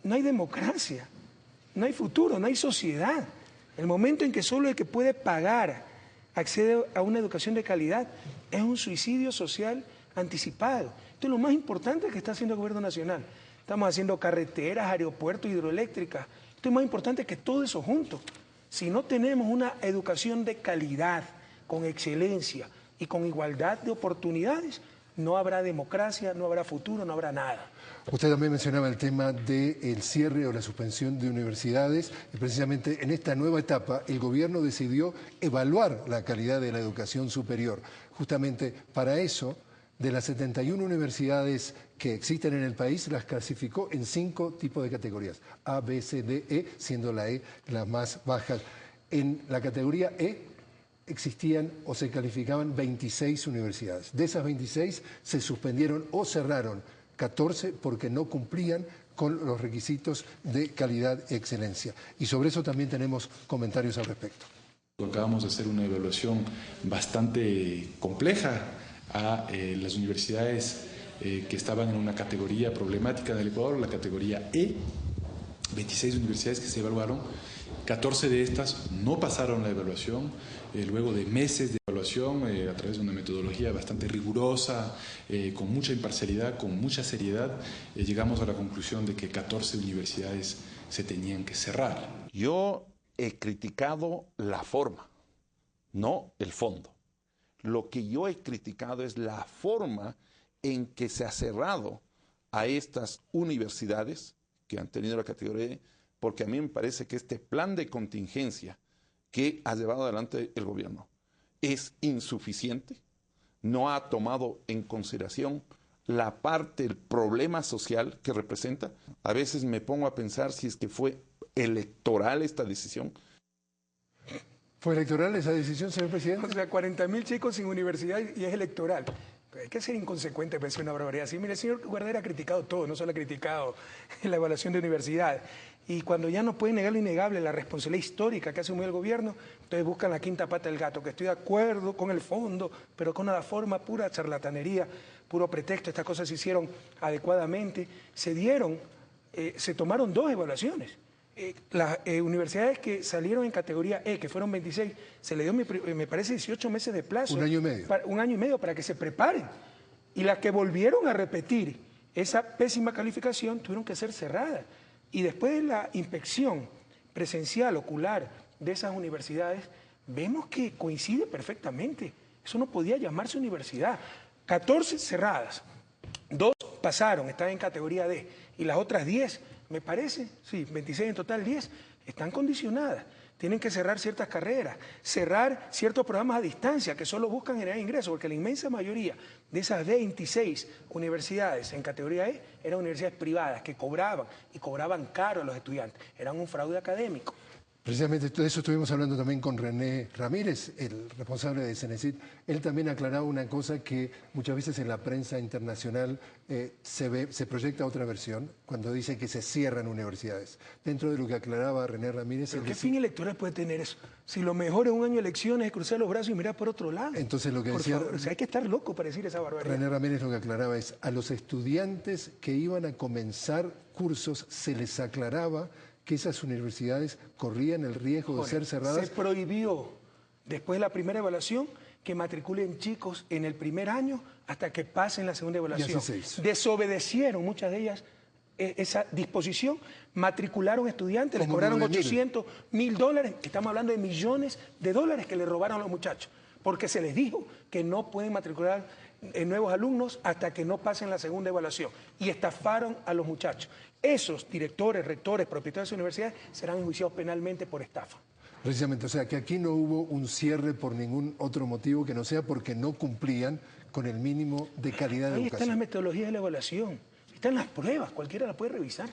no hay democracia, no hay futuro, no hay sociedad. El momento en que solo el que puede pagar accede a una educación de calidad es un suicidio social anticipado. Esto es lo más importante que está haciendo el gobierno nacional. Estamos haciendo carreteras, aeropuertos, hidroeléctricas. Esto es más importante que todo eso junto. Si no tenemos una educación de calidad, con excelencia y con igualdad de oportunidades, no habrá democracia, no habrá futuro, no habrá nada. Usted también mencionaba el tema del cierre o la suspensión de universidades, y precisamente en esta nueva etapa el gobierno decidió evaluar la calidad de la educación superior. Justamente para eso, de las 71 universidades que existen en el país, las clasificó en 5 tipos de categorías: A, B, C, D, E, siendo la E la más baja. En la categoría E existían o se calificaban 26 universidades. De esas 26 se suspendieron o cerraron 14 porque no cumplían con los requisitos de calidad y excelencia. Y sobre eso también tenemos comentarios al respecto. Acabamos de hacer una evaluación bastante compleja a las universidades que estaban en una categoría problemática del Ecuador, la categoría E. 26 universidades que se evaluaron, 14 de estas no pasaron la evaluación. Luego de meses de evaluación, a través de una metodología bastante rigurosa, con mucha imparcialidad, con mucha seriedad, llegamos a la conclusión de que 14 universidades se tenían que cerrar. Yo he criticado la forma, no el fondo. Lo que yo he criticado es la forma en que se ha cerrado a estas universidades que han tenido la categoría E, porque a mí me parece que este plan de contingencia que ha llevado adelante el gobierno es insuficiente, no ha tomado en consideración la parte, el problema social que representa. A veces me pongo a pensar si es que fue electoral esta decisión. ¿Fue electoral esa decisión, señor presidente? O sea, 40.000 chicos sin universidad y es electoral. Pero hay que ser inconsecuente para decir una barbaridad así. Mire, el señor Guardera ha criticado todo, no solo ha criticado la evaluación de universidades. Y cuando ya no pueden negar lo innegable, la responsabilidad histórica que ha asumido el gobierno, entonces buscan la quinta pata del gato, que estoy de acuerdo con el fondo, pero con la forma, pura charlatanería, puro pretexto. Estas cosas se hicieron adecuadamente. Se tomaron 2 evaluaciones. Las universidades que salieron en categoría E, que fueron 26, se le dio, me parece, 18 meses de plazo. 1 año y medio. Un año y medio para que se preparen. Y las que volvieron a repetir esa pésima calificación tuvieron que ser cerradas. Y después de la inspección presencial, ocular, de esas universidades, vemos que coincide perfectamente. Eso no podía llamarse universidad. 14 cerradas, 2 pasaron, están en categoría D, y las otras 10, me parece, sí, 26 en total, 10, están condicionadas. Tienen que cerrar ciertas carreras, cerrar ciertos programas a distancia que solo buscan generar ingresos, porque la inmensa mayoría de esas 26 universidades en categoría E eran universidades privadas que cobraban, y cobraban caro a los estudiantes. Eran un fraude académico. Precisamente de eso estuvimos hablando también con René Ramírez, el responsable de Cenecit. Él también aclaraba una cosa que muchas veces en la prensa internacional se proyecta otra versión, cuando dice que se cierran universidades. Dentro de lo que aclaraba René Ramírez... ¿Pero qué fin electoral puede tener eso? Si lo mejor en un año de elecciones es cruzar los brazos y mirar por otro lado. Entonces lo que decía... Por favor, o sea, hay que estar loco para decir esa barbaridad. René Ramírez lo que aclaraba es, a los estudiantes que iban a comenzar cursos se les aclaraba que esas universidades corrían el riesgo de ser cerradas. Se prohibió, después de la primera evaluación, que matriculen chicos en el primer año hasta que pasen la segunda evaluación. Y así se hizo. Desobedecieron muchas de ellas esa disposición, matricularon estudiantes, les cobraron $800.000, estamos hablando de millones de dólares que le robaron a los muchachos, porque se les dijo que no pueden matricular nuevos alumnos hasta que no pasen la segunda evaluación, y estafaron a los muchachos. Esos directores, rectores, propietarios de universidades serán enjuiciados penalmente por estafa. Precisamente, o sea, que aquí no hubo un cierre por ningún otro motivo que no sea porque no cumplían con el mínimo de calidad de educación. Ahí están las metodologías de la evaluación, están las pruebas, cualquiera las puede revisar.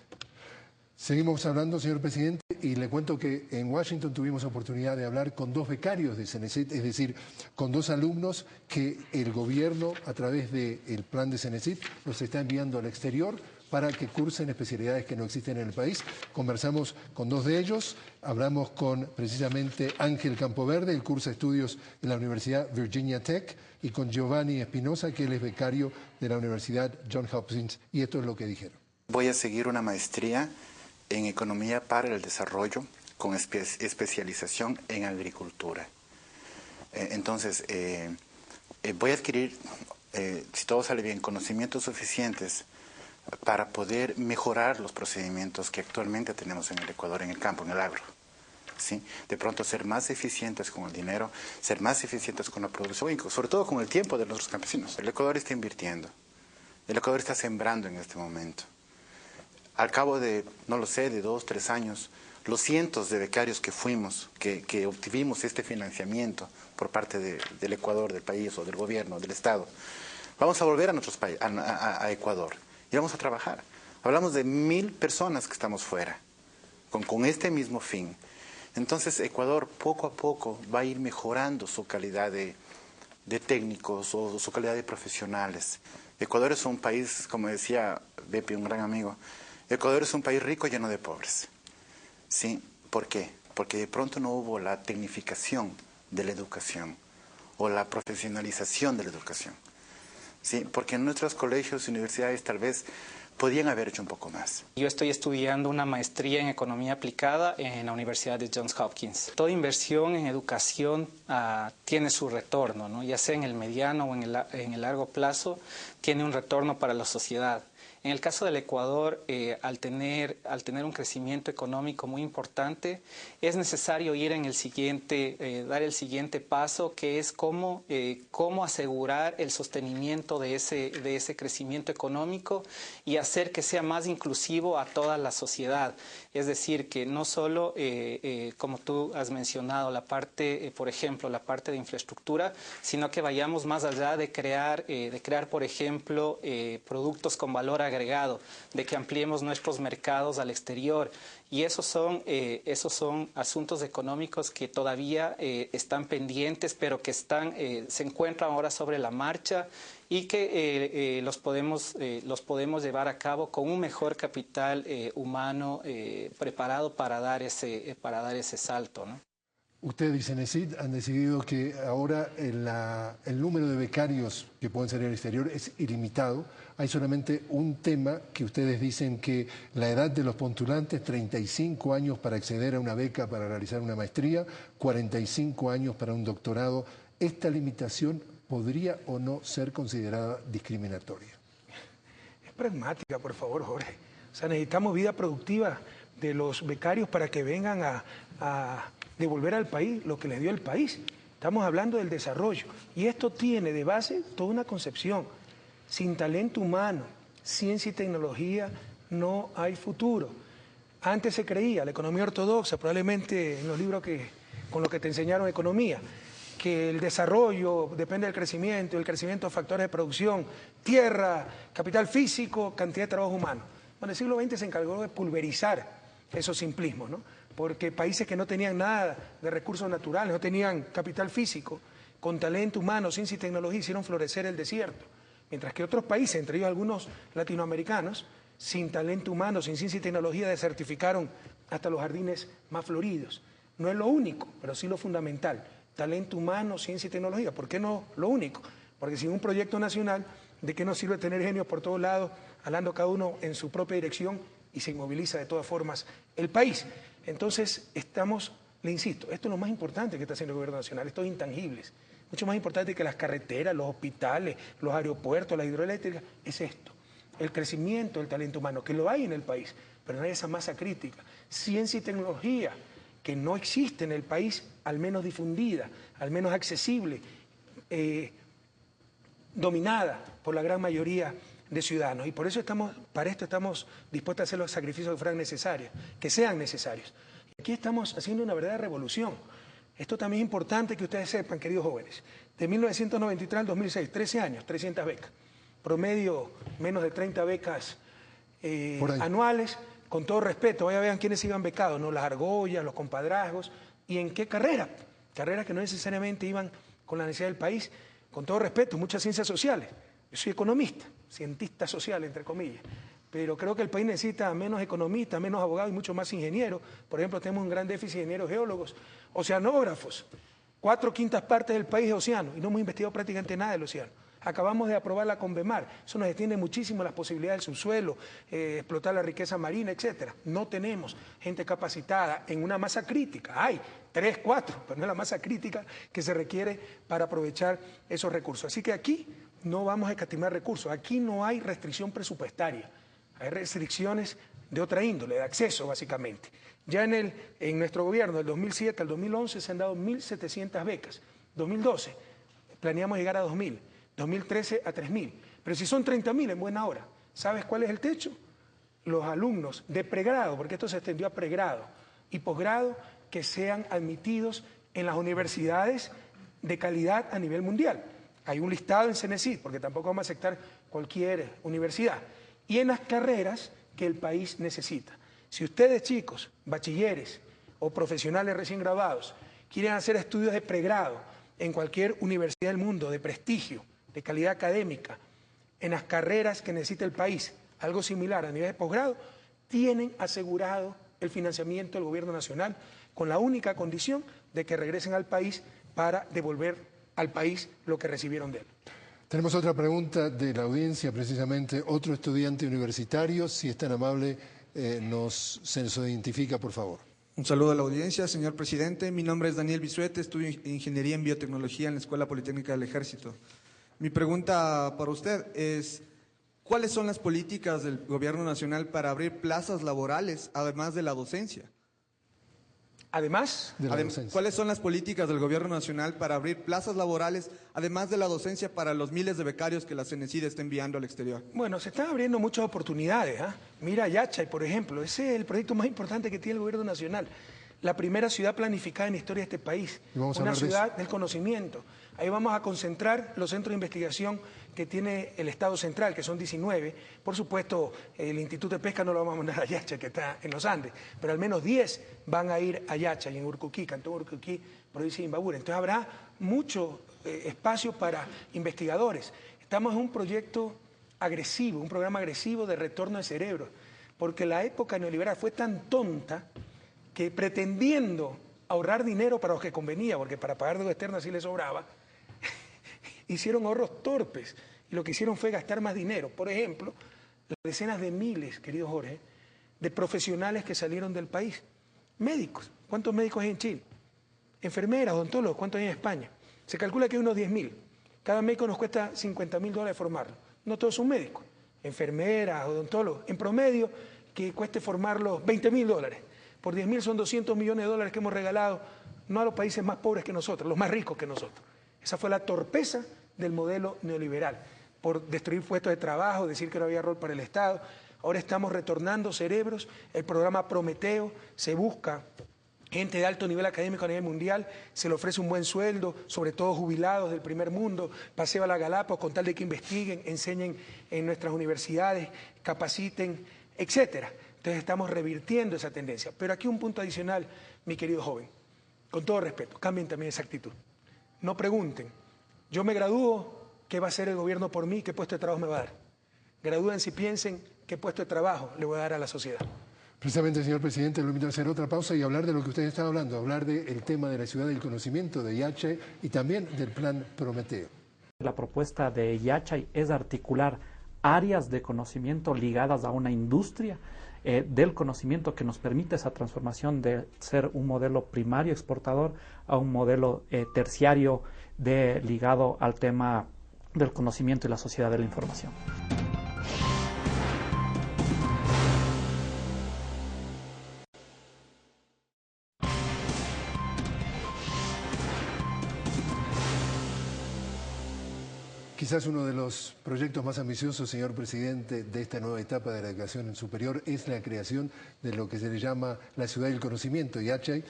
Seguimos hablando, señor presidente, y le cuento que en Washington tuvimos oportunidad de hablar con 2 becarios de CENESID, es decir, con 2 alumnos que el gobierno, a través del plan de CENESID, los está enviando al exterior para que cursen especialidades que no existen en el país. Conversamos con 2 de ellos, hablamos con precisamente Ángel Campoverde, él cursa estudios en la Universidad Virginia Tech, y con Giovanni Espinosa, que él es becario de la Universidad Johns Hopkins, y esto es lo que dijeron. Voy a seguir una maestría en Economía para el Desarrollo con especialización en Agricultura. Entonces, voy a adquirir, si todo sale bien, conocimientos suficientes para poder mejorar los procedimientos que actualmente tenemos en el Ecuador, en el campo, en el agro. ¿Sí? De pronto ser más eficientes con el dinero, ser más eficientes con la producción y sobre todo con el tiempo de nuestros campesinos. El Ecuador está invirtiendo, el Ecuador está sembrando en este momento. Al cabo de, no lo sé, de 2, 3 años, los cientos de becarios que fuimos, que obtuvimos este financiamiento por parte del Ecuador, del país o del gobierno, del Estado, vamos a volver a nuestros países, a Ecuador, y vamos a trabajar. Hablamos de 1000 personas que estamos fuera, con este mismo fin. Entonces Ecuador poco a poco va a ir mejorando su calidad de técnicos o su calidad de profesionales. Ecuador es un país, como decía Bepi, un gran amigo, Ecuador es un país rico lleno de pobres. ¿Sí? ¿Por qué? Porque de pronto no hubo la tecnificación de la educación o la profesionalización de la educación. ¿Sí? Porque en nuestros colegios y universidades tal vez podían haber hecho un poco más. Yo estoy estudiando una maestría en Economía Aplicada en la Universidad de Johns Hopkins. Toda inversión en educación tiene su retorno, ¿no? Ya sea en el mediano o en el largo plazo, tiene un retorno para la sociedad. En el caso del Ecuador, al tener un crecimiento económico muy importante, es necesario ir en dar el siguiente paso, que es cómo asegurar el sostenimiento de ese crecimiento económico y hacer que sea más inclusivo a toda la sociedad. Es decir, que no solo, como tú has mencionado, la parte, por ejemplo, la parte de infraestructura, sino que vayamos más allá de crear, por ejemplo, productos con valor agregado, de que ampliemos nuestros mercados al exterior. Y esos son asuntos económicos que todavía están pendientes, pero que se encuentran ahora sobre la marcha y que los podemos llevar a cabo con un mejor capital humano preparado para dar ese salto, ¿no? Usted y CENESID han decidido que ahora el número de becarios que pueden salir al exterior es ilimitado. Hay solamente un tema que ustedes dicen que la edad de los postulantes, 35 años para acceder a una beca para realizar una maestría, 45 años para un doctorado. ¿Esta limitación podría o no ser considerada discriminatoria? Es pragmática, por favor, Jorge. O sea, necesitamos vida productiva de los becarios para que vengan a devolver al país lo que les dio el país. Estamos hablando del desarrollo. Y esto tiene de base toda una concepción. Sin talento humano, ciencia y tecnología, no hay futuro. Antes se creía, la economía ortodoxa, probablemente en los libros con los que te enseñaron economía, que el desarrollo depende del crecimiento, el crecimiento de factores de producción, tierra, capital físico, cantidad de trabajo humano. Bueno, el siglo XX se encargó de pulverizar esos simplismos, ¿no? Porque países que no tenían nada de recursos naturales, no tenían capital físico, con talento humano, ciencia y tecnología, hicieron florecer el desierto. Mientras que otros países, entre ellos algunos latinoamericanos, sin talento humano, sin ciencia y tecnología, desertificaron hasta los jardines más floridos. No es lo único, pero sí lo fundamental. Talento humano, ciencia y tecnología. ¿Por qué no lo único? Porque sin un proyecto nacional, ¿de qué nos sirve tener genios por todos lados, hablando cada uno en su propia dirección y se inmoviliza de todas formas el país? Entonces, le insisto, esto es lo más importante que está haciendo el gobierno nacional, estos intangibles. Mucho más importante que las carreteras, los hospitales, los aeropuertos, las hidroeléctricas, es esto. el crecimiento del talento humano, que lo hay en el país, pero no hay esa masa crítica. Ciencia y tecnología, que no existe en el país, al menos difundida, al menos accesible, dominada por la gran mayoría de ciudadanos. Y por eso para esto estamos dispuestos a hacer los sacrificios que fueran necesarios, que sean necesarios. Aquí estamos haciendo una verdadera revolución. Esto también es importante que ustedes sepan, queridos jóvenes. De 1993 al 2006, 13 años, 300 becas. Promedio, menos de 30 becas anuales. Con todo respeto, vaya vean quiénes iban becados, ¿no? Las argollas, los compadrazgos, y en qué carrera. Carreras que no necesariamente iban con la necesidad del país. Con todo respeto, muchas ciencias sociales. Yo soy economista, cientista social, entre comillas. Pero creo que el país necesita menos economistas, menos abogados y mucho más ingenieros. Por ejemplo, tenemos un gran déficit de ingenieros geólogos, oceanógrafos. 4/5 partes del país es océano y no hemos investigado prácticamente nada del océano. Acabamos de aprobar la Convemar, eso nos extiende muchísimo las posibilidades del subsuelo, explotar la riqueza marina, etc. No tenemos gente capacitada en una masa crítica, hay 3, 4, pero no es la masa crítica que se requiere para aprovechar esos recursos. Así que aquí no vamos a escatimar recursos, aquí no hay restricción presupuestaria, hay restricciones de otra índole, de acceso básicamente. Ya en nuestro gobierno, del 2007 al 2011, se han dado 1.700 becas, 2012 planeamos llegar a 2.000. 2013 a 3.000, pero si son 30.000 en buena hora, ¿sabes cuál es el techo? Los alumnos de pregrado, porque esto se extendió a pregrado y posgrado, que sean admitidos en las universidades de calidad a nivel mundial. Hay un listado en CENESID, porque tampoco vamos a aceptar cualquier universidad, y en las carreras que el país necesita. Si ustedes, chicos, bachilleres o profesionales recién graduados, quieren hacer estudios de pregrado en cualquier universidad del mundo de prestigio, de calidad académica, en las carreras que necesita el país, algo similar a nivel de posgrado, tienen asegurado el financiamiento del gobierno nacional con la única condición de que regresen al país para devolver al país lo que recibieron de él. Tenemos otra pregunta de la audiencia, precisamente otro estudiante universitario, si es tan amable, se nos identifica, por favor. Un saludo a la audiencia, señor presidente. Mi nombre es Daniel Bisuete, estudio Ingeniería en Biotecnología en la Escuela Politécnica del Ejército. Mi pregunta para usted es, ¿cuáles son las políticas del Gobierno Nacional para abrir plazas laborales, además de la docencia? ¿Además? De la docencia. ¿Cuáles son las políticas del Gobierno Nacional para abrir plazas laborales, además de la docencia, para los miles de becarios que la CENESID está enviando al exterior? Bueno, se están abriendo muchas oportunidades. Mira Yachay, por ejemplo, ese es el proyecto más importante que tiene el Gobierno Nacional. La primera ciudad planificada en la historia de este país, una ciudad del conocimiento. Ahí vamos a concentrar los centros de investigación que tiene el Estado central, que son 19. Por supuesto, el Instituto de Pesca no lo vamos a mandar a Yachay, que está en los Andes, pero al menos 10 van a ir a Yachay, en Urcuquí, Cantón Urcuquí, provincia de Imbabura. Entonces habrá mucho espacio para investigadores. Estamos en un proyecto agresivo, un programa agresivo de retorno de cerebros, porque la época neoliberal fue tan tonta que pretendiendo ahorrar dinero para los que convenía, porque para pagar deuda externa sí les sobraba, hicieron ahorros torpes y lo que hicieron fue gastar más dinero. Por ejemplo, las decenas de miles, querido Jorge, de profesionales que salieron del país. Médicos, ¿cuántos médicos hay en Chile? Enfermeras, odontólogos, ¿cuántos hay en España? Se calcula que hay unos 10.000. Cada médico nos cuesta $50.000 formarlo. No todos son médicos, enfermeras, odontólogos. En promedio, que cueste formarlos $20.000. Por 10.000 son $200 millones que hemos regalado, no a los países más pobres que nosotros, los más ricos que nosotros. Esa fue la torpeza del modelo neoliberal, por destruir puestos de trabajo, decir que no había rol para el Estado. Ahora estamos retornando cerebros, el programa Prometeo, se busca gente de alto nivel académico a nivel mundial, se le ofrece un buen sueldo, sobre todo jubilados del primer mundo, paseo a la Galápagos con tal de que investiguen, enseñen en nuestras universidades, capaciten, etcétera. Entonces estamos revirtiendo esa tendencia. Pero aquí un punto adicional, mi querido joven, con todo respeto, cambien también esa actitud. No pregunten, yo me gradúo, ¿qué va a hacer el gobierno por mí? ¿Qué puesto de trabajo me va a dar? Gradúense y piensen qué puesto de trabajo le voy a dar a la sociedad. Precisamente, señor presidente, lo invito a hacer otra pausa y hablar de lo que usted está hablando, hablar del tema de la ciudad del conocimiento, de Yachay, y también del plan Prometeo. La propuesta de Yachay es articular áreas de conocimiento ligadas a una industria del conocimiento que nos permite esa transformación de ser un modelo primario exportador a un modelo terciario ligado al tema del conocimiento y la sociedad de la información. Quizás uno de los proyectos más ambiciosos, señor presidente, de esta nueva etapa de la educación superior es la creación de lo que se le llama la ciudad del conocimiento, Yachay,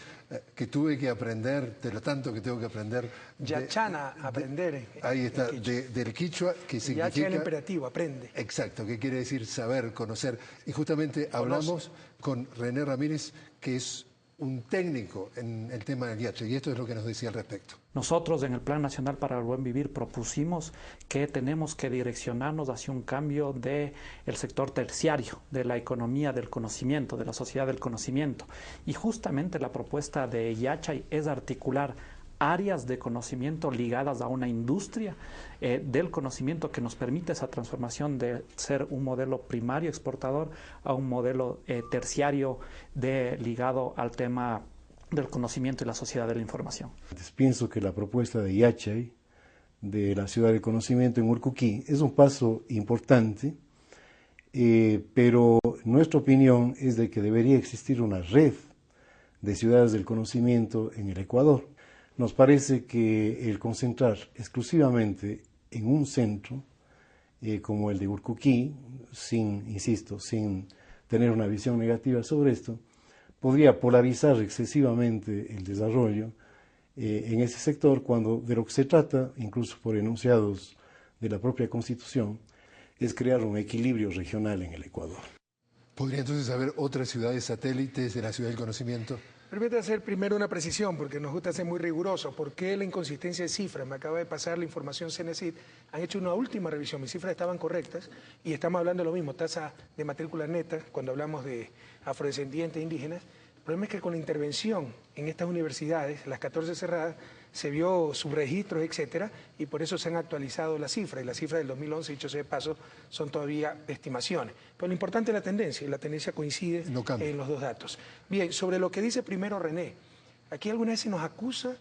que tuve que aprender, de lo tanto que tengo que aprender. Yachana, aprender. Ahí está, del quichua, que significa... Yachay, el imperativo, aprende. Exacto, que quiere decir saber, conocer. Y justamente hablamos con René Ramírez, que es un técnico en el tema del Yachay, y esto es lo que nos decía al respecto. Nosotros en el Plan Nacional para el Buen Vivir propusimos que tenemos que direccionarnos hacia un cambio del sector terciario, de la economía del conocimiento, de la sociedad del conocimiento. Y justamente la propuesta de Yachay es articular áreas de conocimiento ligadas a una industria del conocimiento que nos permite esa transformación de ser un modelo primario exportador a un modelo terciario ligado al tema del conocimiento y la sociedad de la información. Pienso que la propuesta de Yachay, de la ciudad del conocimiento en Urcuquí, es un paso importante, pero nuestra opinión es de que debería existir una red de ciudades del conocimiento en el Ecuador. Nos parece que el concentrar exclusivamente en un centro, como el de Urcuquí, insisto, sin tener una visión negativa sobre esto, podría polarizar excesivamente el desarrollo en ese sector, cuando de lo que se trata, incluso por enunciados de la propia Constitución, es crear un equilibrio regional en el Ecuador. ¿Podría entonces haber otras ciudades satélites de la ciudad del conocimiento? Permítame hacer primero una precisión, porque nos gusta ser muy riguroso. ¿Por qué la inconsistencia de cifras? Me acaba de pasar la información CENESID. Han hecho una última revisión, mis cifras estaban correctas, y estamos hablando de lo mismo, tasa de matrícula neta, cuando hablamos de afrodescendientes indígenas. El problema es que con la intervención en estas universidades, las 14 cerradas, se vio subregistros, etcétera, y por eso se han actualizado las cifras, y las cifras del 2011, dicho sea de paso, son todavía estimaciones. Pero lo importante es la tendencia, y la tendencia coincide en los dos datos. Bien, sobre lo que dice primero René, aquí alguna vez se nos acusa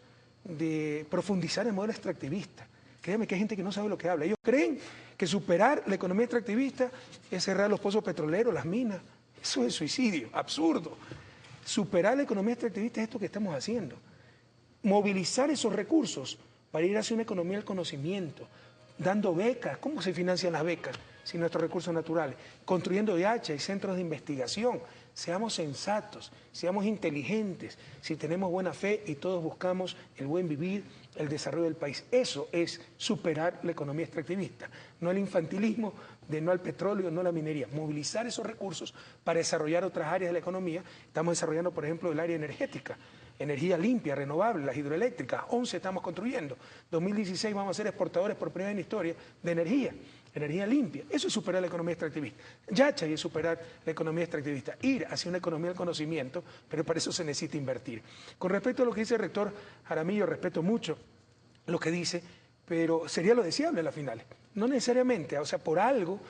de profundizar en el modelo extractivista. Créanme que hay gente que no sabe lo que habla. Ellos creen que superar la economía extractivista es cerrar los pozos petroleros, las minas. Eso es suicidio, absurdo. Superar la economía extractivista es esto que estamos haciendo. Movilizar esos recursos para ir hacia una economía del conocimiento, dando becas. ¿Cómo se financian las becas sin nuestros recursos naturales? Construyendo Yachay y centros de investigación. Seamos sensatos, seamos inteligentes, si tenemos buena fe y todos buscamos el buen vivir, el desarrollo del país. Eso es superar la economía extractivista, no el infantilismo de no al petróleo, no a la minería. Movilizar esos recursos para desarrollar otras áreas de la economía. Estamos desarrollando, por ejemplo, el área energética. Energía limpia, renovable, las hidroeléctricas, 11 estamos construyendo. 2016 vamos a ser exportadores por primera vez en historia de energía limpia. Eso es superar la economía extractivista. Yachay es superar la economía extractivista, ir hacia una economía del conocimiento, pero para eso se necesita invertir. Con respecto a lo que dice el rector Jaramillo, respeto mucho lo que dice, pero sería lo deseable a la final. No necesariamente, o sea, por algo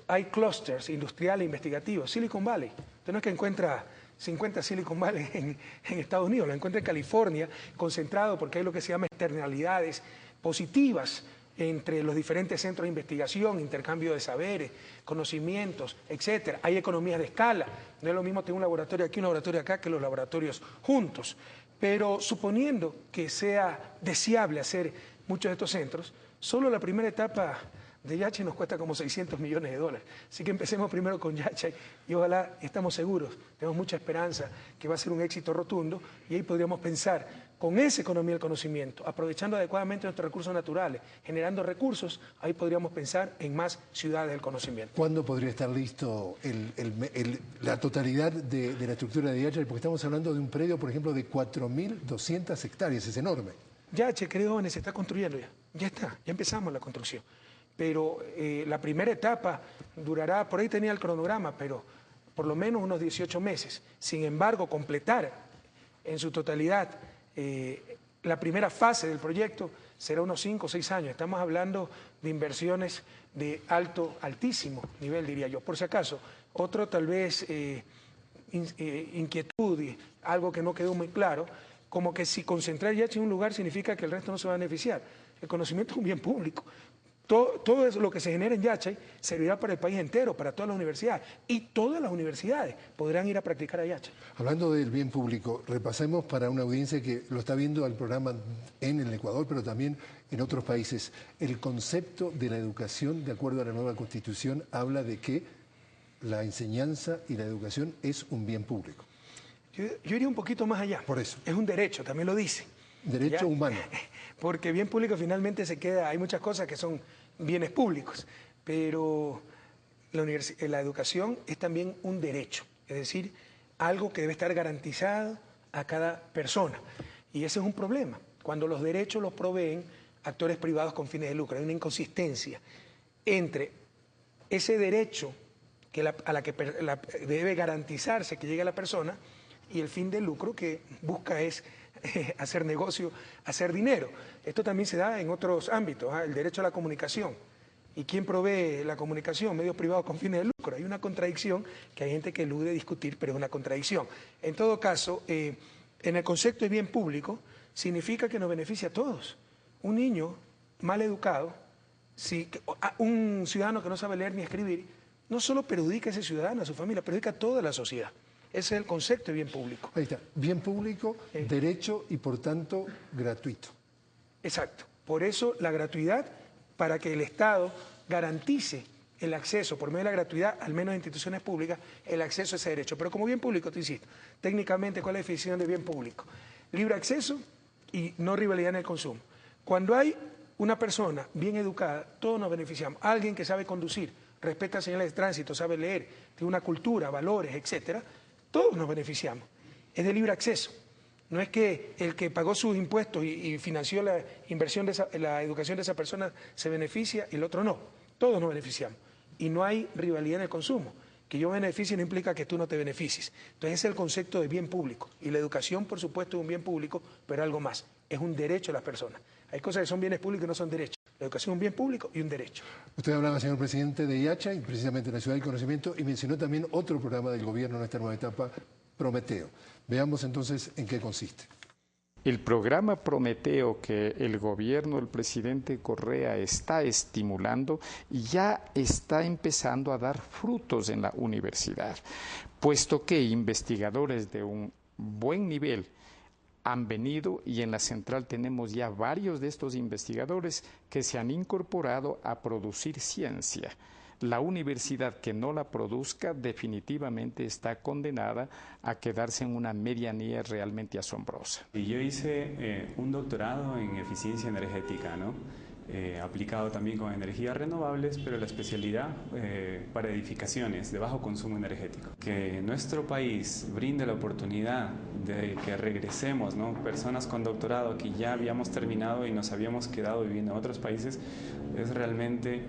hay clusters industriales e investigativos. Silicon Valley, usted no es que encuentra 50 Silicon Valley en Estados Unidos, lo encuentra en California, concentrado porque hay lo que se llama externalidades positivas entre los diferentes centros de investigación, intercambio de saberes, conocimientos, etcétera. Hay economías de escala. No es lo mismo tener un laboratorio aquí, un laboratorio acá, que los laboratorios juntos. Pero suponiendo que sea deseable hacer muchos de estos centros, solo la primera etapa de Yachay nos cuesta como $600 millones. Así que empecemos primero con Yachay y ojalá, estamos seguros, tenemos mucha esperanza que va a ser un éxito rotundo, y ahí podríamos pensar con esa economía del conocimiento, aprovechando adecuadamente nuestros recursos naturales, generando recursos, ahí podríamos pensar en más ciudades del conocimiento. ¿Cuándo podría estar listo la totalidad de la estructura de Yachay? Porque estamos hablando de un predio, por ejemplo, de 4.200 hectáreas, es enorme. Yachay, queridos jóvenes, se está construyendo ya está, ya empezamos la construcción. Pero la primera etapa durará, por ahí tenía el cronograma, pero por lo menos unos 18 meses. Sin embargo, completar en su totalidad la primera fase del proyecto será unos 5 o 6 años. Estamos hablando de inversiones de altísimo nivel, diría yo. Por si acaso, otro tal vez inquietud y algo que no quedó muy claro, como que si concentrar Yachay en un lugar significa que el resto no se va a beneficiar. El conocimiento es un bien público. Todo eso, lo que se genera en Yachay servirá para el país entero, para todas las universidades. Y todas las universidades podrán ir a practicar a Yachay. Hablando del bien público, repasemos para una audiencia que lo está viendo al programa en el Ecuador, pero también en otros países. El concepto de la educación, de acuerdo a la nueva Constitución, habla de que la enseñanza y la educación es un bien público. Yo iría un poquito más allá. Por eso. Es un derecho, también lo dice. Derecho humano. Porque bien público finalmente se queda, hay muchas cosas que son bienes públicos, pero la educación es también un derecho, es decir, algo que debe estar garantizado a cada persona. Y ese es un problema, cuando los derechos los proveen actores privados con fines de lucro. Hay una inconsistencia entre ese derecho a la que debe garantizarse que llegue a la persona y el fin de lucro que busca es hacer negocio, hacer dinero. Esto también se da en otros ámbitos, el derecho a la comunicación. ¿Y quién provee la comunicación? Medios privados con fines de lucro. Hay una contradicción que hay gente que elude discutir, pero es una contradicción. En todo caso, en el concepto de bien público, significa que nos beneficia a todos. Un niño mal educado, un ciudadano que no sabe leer ni escribir, no solo perjudica a ese ciudadano, a su familia, perjudica a toda la sociedad. Ese es el concepto de bien público. Ahí está, bien público, derecho y por tanto gratuito. Exacto, por eso la gratuidad, para que el Estado garantice el acceso, por medio de la gratuidad, al menos en instituciones públicas, el acceso a ese derecho. Pero como bien público, te insisto, técnicamente, ¿cuál es la definición de bien público? Libre acceso y no rivalidad en el consumo. Cuando hay una persona bien educada, todos nos beneficiamos. Alguien que sabe conducir, respeta señales de tránsito, sabe leer, tiene una cultura, valores, etcétera, todos nos beneficiamos. Es de libre acceso. No es que el que pagó sus impuestos y financió la inversión de la educación de esa persona se beneficia y el otro no. Todos nos beneficiamos. Y no hay rivalidad en el consumo. Que yo me beneficie no implica que tú no te beneficies. Entonces ese es el concepto de bien público. Y la educación, por supuesto, es un bien público, pero algo más. Es un derecho de las personas. Hay cosas que son bienes públicos y no son derechos. La educación es un bien público y un derecho. Usted hablaba, señor presidente, de Yachay, precisamente la Ciudad del Conocimiento, y mencionó también otro programa del gobierno en esta nueva etapa, Prometeo. Veamos entonces en qué consiste. El programa Prometeo que el gobierno del presidente Correa está estimulando ya está empezando a dar frutos en la universidad, puesto que investigadores de un buen nivel han venido y en la central tenemos ya varios de estos investigadores que se han incorporado a producir ciencia. La universidad que no la produzca definitivamente está condenada a quedarse en una medianía realmente asombrosa. Yo hice un doctorado en eficiencia energética, ¿no? Aplicado también con energías renovables, pero la especialidad para edificaciones de bajo consumo energético. Que nuestro país brinde la oportunidad de que regresemos, ¿no? Personas con doctorado que ya habíamos terminado y nos habíamos quedado viviendo en otros países, es realmente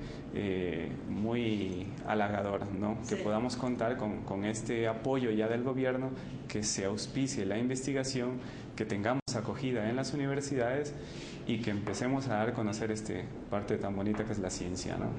muy halagador, ¿no? Sí. Que podamos contar con este apoyo ya del gobierno, que se auspicie la investigación, que tengamos acogida en las universidades y que empecemos a dar a conocer parte tan bonita que es la ciencia, ¿no?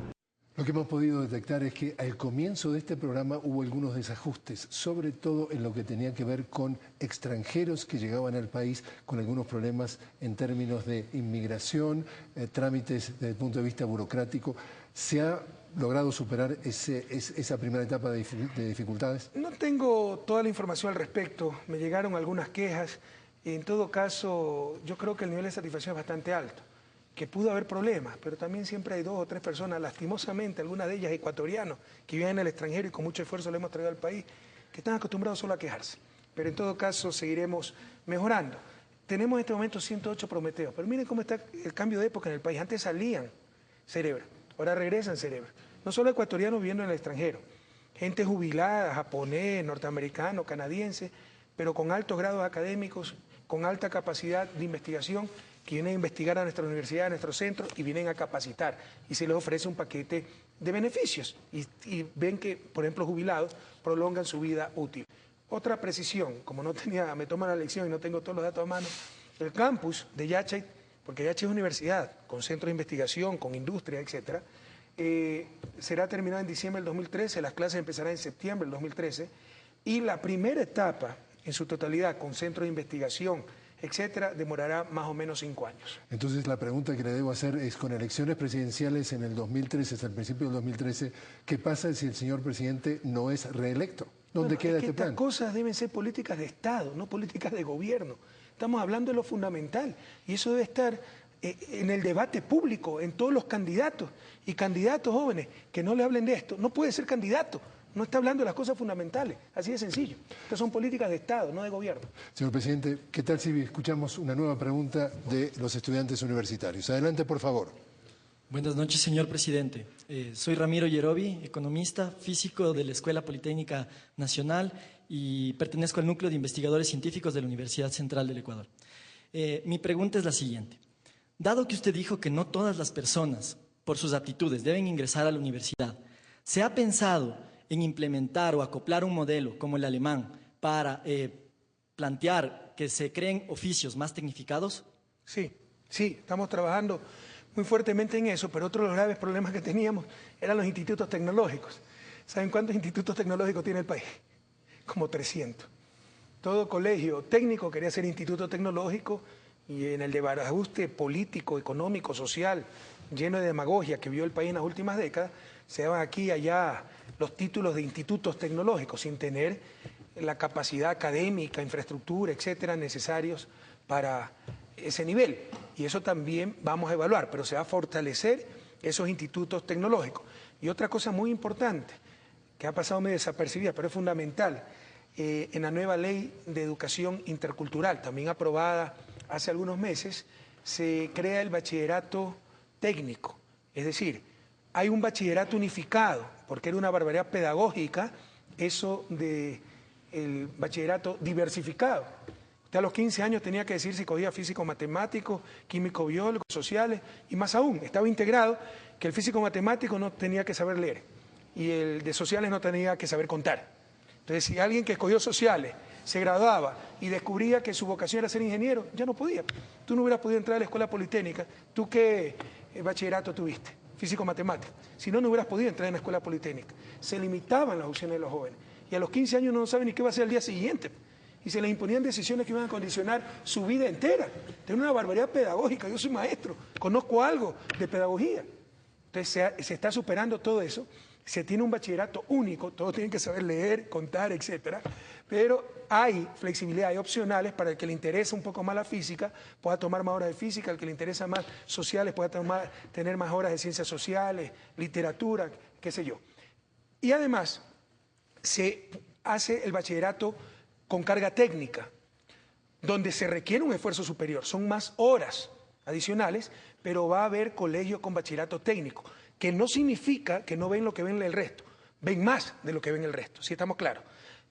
Lo que hemos podido detectar es que al comienzo de este programa hubo algunos desajustes, sobre todo en lo que tenía que ver con extranjeros que llegaban al país con algunos problemas en términos de inmigración, trámites desde el punto de vista burocrático. ¿Se ha logrado superar esa primera etapa de dificultades? No tengo toda la información al respecto, me llegaron algunas quejas. En todo caso, yo creo que el nivel de satisfacción es bastante alto, que pudo haber problemas, pero también siempre hay 2 o 3 personas, lastimosamente, algunas de ellas ecuatorianos, que viven en el extranjero y con mucho esfuerzo le hemos traído al país, que están acostumbrados solo a quejarse. Pero en todo caso, seguiremos mejorando. Tenemos en este momento 108 Prometeos, pero miren cómo está el cambio de época en el país. Antes salían cerebros, ahora regresan cerebros. No solo ecuatorianos viviendo en el extranjero, gente jubilada, japonés, norteamericano, canadiense, pero con altos grados académicos, con alta capacidad de investigación, que vienen a investigar a nuestra universidad, a nuestro centro, y vienen a capacitar. Y se les ofrece un paquete de beneficios. Y ven que, por ejemplo, jubilados prolongan su vida útil. Otra precisión, como me toman la lección y no tengo todos los datos a mano, el campus de Yachay, porque Yachay es universidad, con centro de investigación, con industria, etcétera, será terminado en diciembre del 2013, las clases empezarán en septiembre del 2013, y la primera etapa, en su totalidad, con centro de investigación, etcétera, demorará más o menos 5 años. Entonces la pregunta que le debo hacer es, con elecciones presidenciales en el 2013, hasta el principio del 2013, ¿qué pasa si el señor presidente no es reelecto? ¿Dónde queda este plan? Estas cosas deben ser políticas de Estado, no políticas de gobierno. Estamos hablando de lo fundamental y eso debe estar en el debate público, en todos los candidatos. Y candidatos jóvenes que no le hablen de esto, no puede ser candidato. No está hablando de las cosas fundamentales, así de sencillo. Estas son políticas de Estado, no de gobierno. Señor presidente, ¿qué tal si escuchamos una nueva pregunta de los estudiantes universitarios? Adelante, por favor. Buenas noches, señor presidente. Soy Ramiro Yerobi, economista, físico de la Escuela Politécnica Nacional y pertenezco al Núcleo de Investigadores Científicos de la Universidad Central del Ecuador. Mi pregunta es la siguiente. Dado que usted dijo que no todas las personas, por sus aptitudes, deben ingresar a la universidad, ¿se ha pensado en implementar o acoplar un modelo como el alemán para plantear que se creen oficios más tecnificados? Sí, estamos trabajando muy fuertemente en eso, pero otro de los graves problemas que teníamos eran los institutos tecnológicos. ¿Saben cuántos institutos tecnológicos tiene el país? Como 300. Todo colegio técnico quería ser instituto tecnológico y en el desbarajuste político, económico, social, lleno de demagogia que vio el país en las últimas décadas, se daban aquí y allá los títulos de institutos tecnológicos sin tener la capacidad académica, infraestructura, etcétera, necesarios para ese nivel. Y eso también vamos a evaluar, pero se va a fortalecer esos institutos tecnológicos. Y otra cosa muy importante, que ha pasado medio desapercibida, pero es fundamental, en la nueva ley de educación intercultural, también aprobada hace algunos meses, se crea el bachillerato técnico. Es decir, hay un bachillerato unificado, porque era una barbaridad pedagógica eso del bachillerato diversificado. Usted a los 15 años tenía que decir si cogía físico matemático, químico biólogo, sociales, y más aún, estaba integrado que el físico matemático no tenía que saber leer y el de sociales no tenía que saber contar. Entonces, si alguien que escogió sociales se graduaba y descubría que su vocación era ser ingeniero, ya no podía. Tú no hubieras podido entrar a la escuela politécnica. ¿Tú qué bachillerato tuviste? Físico matemático. Si no, no hubieras podido entrar en la escuela politécnica. Se limitaban las opciones de los jóvenes. Y a los 15 años no saben ni qué va a hacer el día siguiente. Y se les imponían decisiones que iban a condicionar su vida entera. Tiene una barbaridad pedagógica. Yo soy maestro, conozco algo de pedagogía. Entonces se está superando todo eso. Se tiene un bachillerato único, todos tienen que saber leer, contar, etcétera, pero hay flexibilidad, hay opcionales para el que le interesa un poco más la física, pueda tomar más horas de física, el que le interesa más sociales pueda tener más horas de ciencias sociales, literatura, qué sé yo. Y además se hace el bachillerato con carga técnica, donde se requiere un esfuerzo superior, son más horas adicionales, pero va a haber colegios con bachillerato técnico, que no significa que no ven lo que ven el resto, ven más de lo que ven el resto, si estamos claros.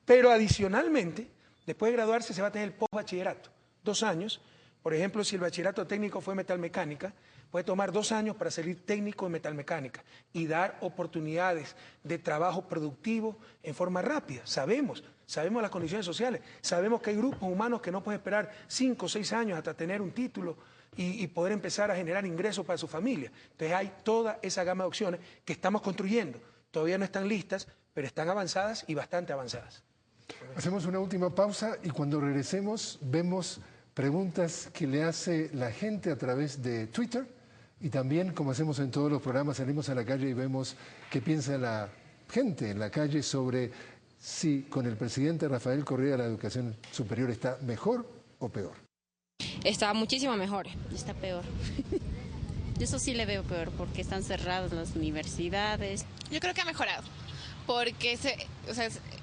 Pero adicionalmente, después de graduarse se va a tener el postbachillerato, 2 años. Por ejemplo, si el bachillerato técnico fue metalmecánica, puede tomar 2 años para salir técnico en metalmecánica y dar oportunidades de trabajo productivo en forma rápida. Sabemos las condiciones sociales, sabemos que hay grupos humanos que no pueden esperar 5 o 6 años hasta tener un título y poder empezar a generar ingresos para su familia. Entonces hay toda esa gama de opciones que estamos construyendo. Todavía no están listas, pero están avanzadas y bastante avanzadas. Hacemos una última pausa y cuando regresemos vemos preguntas que le hace la gente a través de Twitter y también, como hacemos en todos los programas, salimos a la calle y vemos qué piensa la gente en la calle sobre si con el presidente Rafael Correa la educación superior está mejor o peor. Está muchísimo mejor. Está peor. Eso sí le veo peor, porque están cerradas las universidades. Yo creo que ha mejorado, porque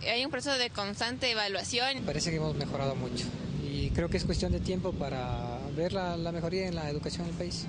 hay un proceso de constante evaluación. Parece que hemos mejorado mucho y creo que es cuestión de tiempo para ver la mejoría en la educación del país.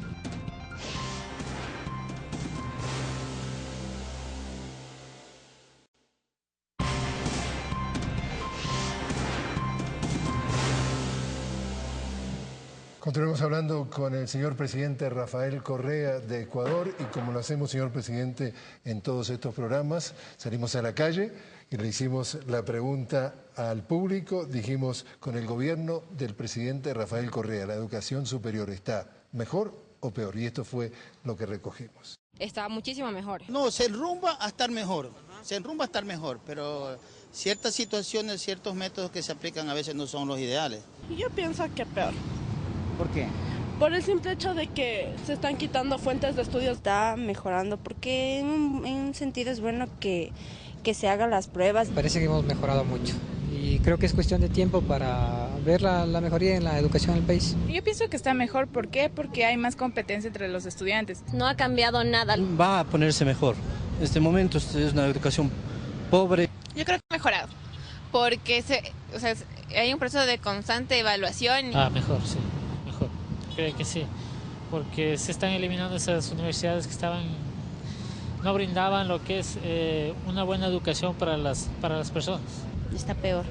Continuamos hablando con el señor presidente Rafael Correa de Ecuador y como lo hacemos, señor presidente, en todos estos programas, salimos a la calle y le hicimos la pregunta al público, dijimos, con el gobierno del presidente Rafael Correa, ¿la educación superior está mejor o peor? Y esto fue lo que recogimos. Está muchísimo mejor. No, se enrumba a estar mejor, pero ciertas situaciones, ciertos métodos que se aplican a veces no son los ideales. Yo pienso que peor. ¿Por qué? Por el simple hecho de que se están quitando fuentes de estudios. Está mejorando porque en un sentido es bueno que se hagan las pruebas. Parece que hemos mejorado mucho y creo que es cuestión de tiempo para ver la mejoría en la educación del país. Yo pienso que está mejor, ¿por qué? Porque hay más competencia entre los estudiantes. No ha cambiado nada. Va a ponerse mejor. En este momento es una educación pobre. Yo creo que ha mejorado, porque hay un proceso de constante evaluación. Mejor, sí, mejor. Creo que sí, porque se están eliminando esas universidades que no brindaban lo que es una buena educación para las personas. Está peor.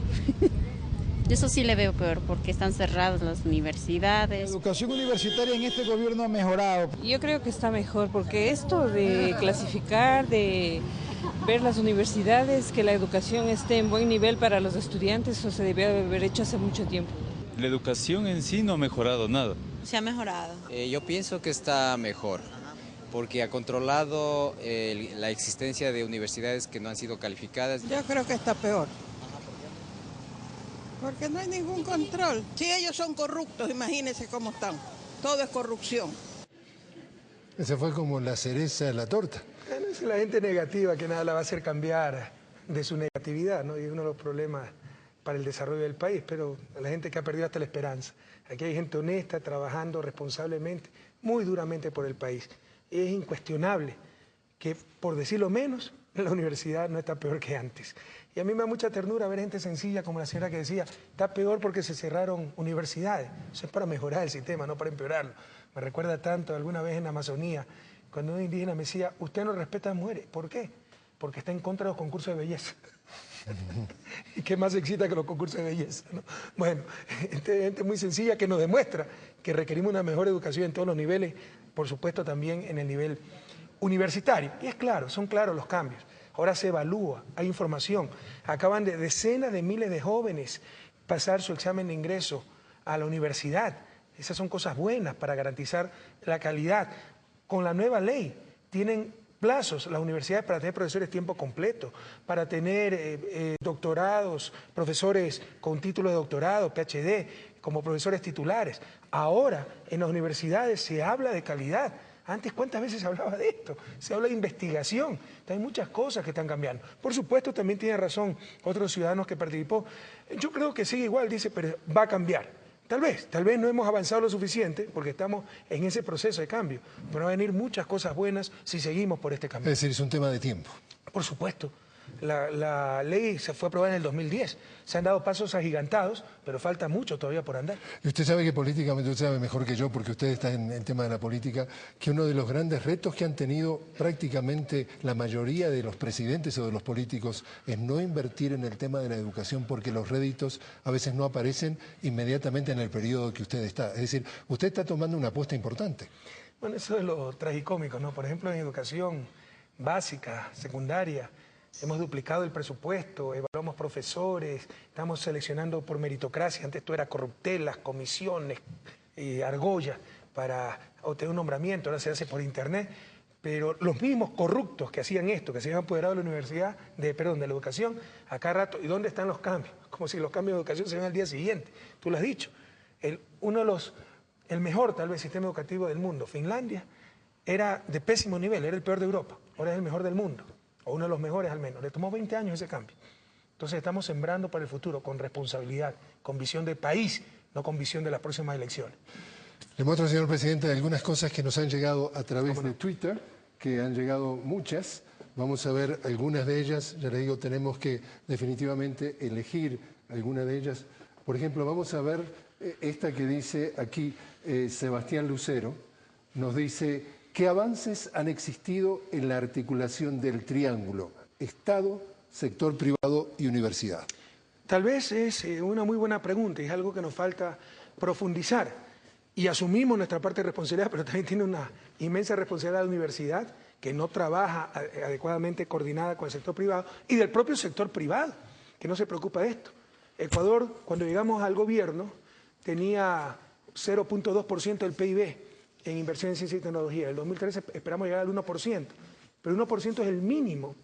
Eso sí le veo peor, porque están cerradas las universidades. La educación universitaria en este gobierno ha mejorado. Yo creo que está mejor, porque esto de clasificar, de ver las universidades, que la educación esté en buen nivel para los estudiantes, eso se debió haber hecho hace mucho tiempo. La educación en sí no ha mejorado nada. Se ha mejorado. Yo pienso que está mejor, porque ha controlado la existencia de universidades que no han sido calificadas. Yo creo que está peor. Porque no hay ningún control. Si ellos son corruptos, imagínense cómo están. Todo es corrupción. Esa fue como la cereza de la torta. Es la gente negativa que nada la va a hacer cambiar de su negatividad, ¿no? Y es uno de los problemas para el desarrollo del país, pero la gente que ha perdido hasta la esperanza. Aquí hay gente honesta, trabajando responsablemente, muy duramente por el país. Y es incuestionable que, por decirlo menos, la universidad no está peor que antes. Y a mí me da mucha ternura ver gente sencilla como la señora que decía, está peor porque se cerraron universidades. Eso es para mejorar el sistema, no para empeorarlo. Me recuerda tanto alguna vez en la Amazonía, cuando un indígena me decía, usted no respeta a las mujeres. ¿Por qué? Porque está en contra de los concursos de belleza. ¿Y qué más excita que los concursos de belleza, ¿no? Bueno, gente muy sencilla que nos demuestra que requerimos una mejor educación en todos los niveles, por supuesto también en el nivel universitario. Y es claro, son claros los cambios. Ahora se evalúa, hay información. Acaban de decenas de miles de jóvenes pasar su examen de ingreso a la universidad. Esas son cosas buenas para garantizar la calidad. Con la nueva ley tienen plazos las universidades para tener profesores tiempo completo, para tener doctorados, profesores con título de doctorado, PhD, como profesores titulares. Ahora en las universidades se habla de calidad. Antes, ¿cuántas veces se hablaba de esto? Se habla de investigación. Hay muchas cosas que están cambiando. Por supuesto, también tiene razón otros ciudadanos que participó. Yo creo que sigue igual, dice, pero va a cambiar. Tal vez no hemos avanzado lo suficiente porque estamos en ese proceso de cambio. Pero van a venir muchas cosas buenas si seguimos por este camino. Es decir, es un tema de tiempo. Por supuesto. La ley se fue aprobada en el 2010. Se han dado pasos agigantados, pero falta mucho todavía por andar. Y usted sabe que políticamente, usted sabe mejor que yo, porque usted está en el tema de la política, que uno de los grandes retos que han tenido prácticamente la mayoría de los presidentes o de los políticos es no invertir en el tema de la educación, porque los réditos a veces no aparecen inmediatamente en el periodo que usted está. Es decir, usted está tomando una apuesta importante. Bueno, eso es lo tragicómico, ¿no? Por ejemplo, en educación básica, secundaria, hemos duplicado el presupuesto, evaluamos profesores, estamos seleccionando por meritocracia. Antes esto era corruptelas, comisiones, argollas para obtener un nombramiento, ahora se hace por internet. Pero los mismos corruptos que hacían esto, que se habían apoderado de la universidad, de la educación, a cada rato, ¿y dónde están los cambios? Como si los cambios de educación se ven al día siguiente. Tú lo has dicho. El mejor, tal vez, sistema educativo del mundo, Finlandia, era de pésimo nivel, era el peor de Europa, ahora es el mejor del mundo. O uno de los mejores al menos. Le tomó 20 años ese cambio. Entonces estamos sembrando para el futuro con responsabilidad, con visión de país, no con visión de las próximas elecciones. Le muestro, señor presidente, algunas cosas que nos han llegado a través de Twitter, que han llegado muchas. Vamos a ver algunas de ellas. Ya le digo, tenemos que definitivamente elegir alguna de ellas. Por ejemplo, vamos a ver esta que dice aquí Sebastián Lucero. Nos dice: ¿qué avances han existido en la articulación del triángulo Estado, sector privado y universidad? Tal vez es una muy buena pregunta, es algo que nos falta profundizar y asumimos nuestra parte de responsabilidad, pero también tiene una inmensa responsabilidad de la universidad que no trabaja adecuadamente coordinada con el sector privado y del propio sector privado, que no se preocupa de esto. Ecuador, cuando llegamos al gobierno, tenía 0.2% del PIB en inversión en ciencia y tecnología. En el 2013 esperamos llegar al 1%, pero el 1% es el mínimo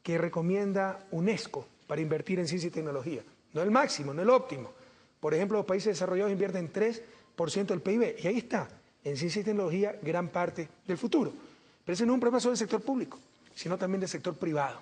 que recomienda UNESCO para invertir en ciencia y tecnología. No el máximo, no el óptimo. Por ejemplo, los países desarrollados invierten 3% del PIB, y ahí está, en ciencia y tecnología, gran parte del futuro. Pero ese no es un problema solo del sector público, sino también del sector privado.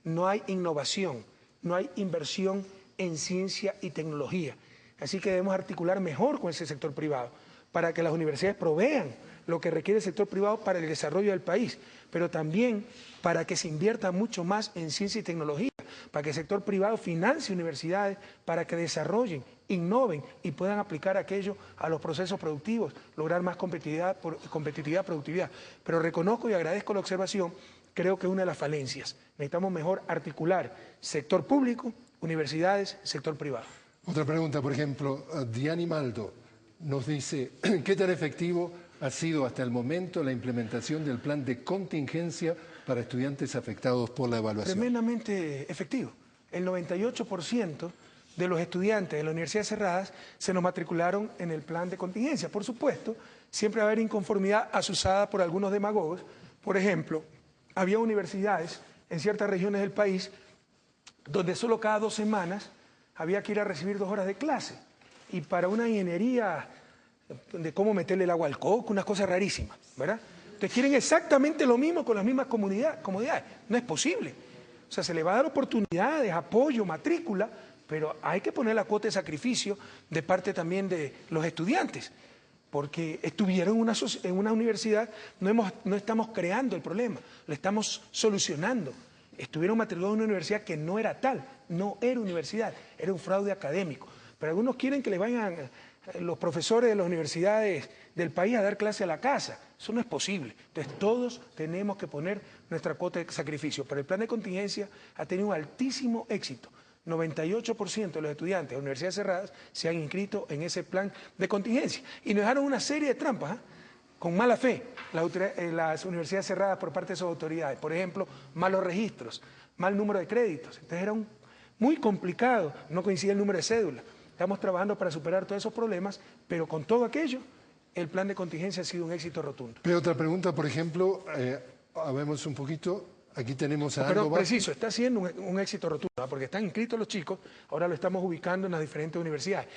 No hay innovación, no hay inversión en ciencia y tecnología. Así que debemos articular mejor con ese sector privado para que las universidades provean lo que requiere el sector privado para el desarrollo del país, pero también para que se invierta mucho más en ciencia y tecnología, para que el sector privado financie universidades, para que desarrollen, innoven y puedan aplicar aquello a los procesos productivos, lograr más competitividad, productividad. Pero reconozco y agradezco la observación, creo que es una de las falencias. Necesitamos mejor articular sector público, universidades, sector privado. Otra pregunta, por ejemplo, Diani Maldo nos dice, ¿qué tan efectivo ha sido hasta el momento la implementación del plan de contingencia para estudiantes afectados por la evaluación? Tremendamente efectivo. El 98% de los estudiantes de las universidades cerradas se nos matricularon en el plan de contingencia. Por supuesto, siempre va a haber inconformidad asusada por algunos demagogos. Por ejemplo, había universidades en ciertas regiones del país donde solo cada 2 semanas había que ir a recibir 2 horas de clase. Y para una ingeniería de cómo meterle el agua al coco, unas cosas rarísimas, ¿verdad? Entonces quieren exactamente lo mismo con las mismas comodidades. No es posible. O sea, se le va a dar oportunidades, apoyo, matrícula, pero hay que poner la cuota de sacrificio de parte también de los estudiantes, porque estuvieron en una universidad, no estamos creando el problema, lo estamos solucionando. Estuvieron matriculados en una universidad que no era tal, no era universidad, era un fraude académico. Pero algunos quieren que le vayan los profesores de las universidades del país a dar clase a la casa. Eso no es posible. Entonces todos tenemos que poner nuestra cuota de sacrificio. Pero el plan de contingencia ha tenido un altísimo éxito. 98% de los estudiantes de universidades cerradas se han inscrito en ese plan de contingencia. Y nos dejaron una serie de trampas, con mala fe, las universidades cerradas por parte de sus autoridades. Por ejemplo, malos registros, mal número de créditos. Entonces era muy complicado, no coincidía el número de cédula. Estamos trabajando para superar todos esos problemas, pero con todo aquello, el plan de contingencia ha sido un éxito rotundo. Pero otra pregunta, por ejemplo, vemos un poquito, aquí tenemos a Aldo Vázquez. Preciso, está siendo un éxito rotundo, porque están inscritos los chicos, ahora lo estamos ubicando en las diferentes universidades.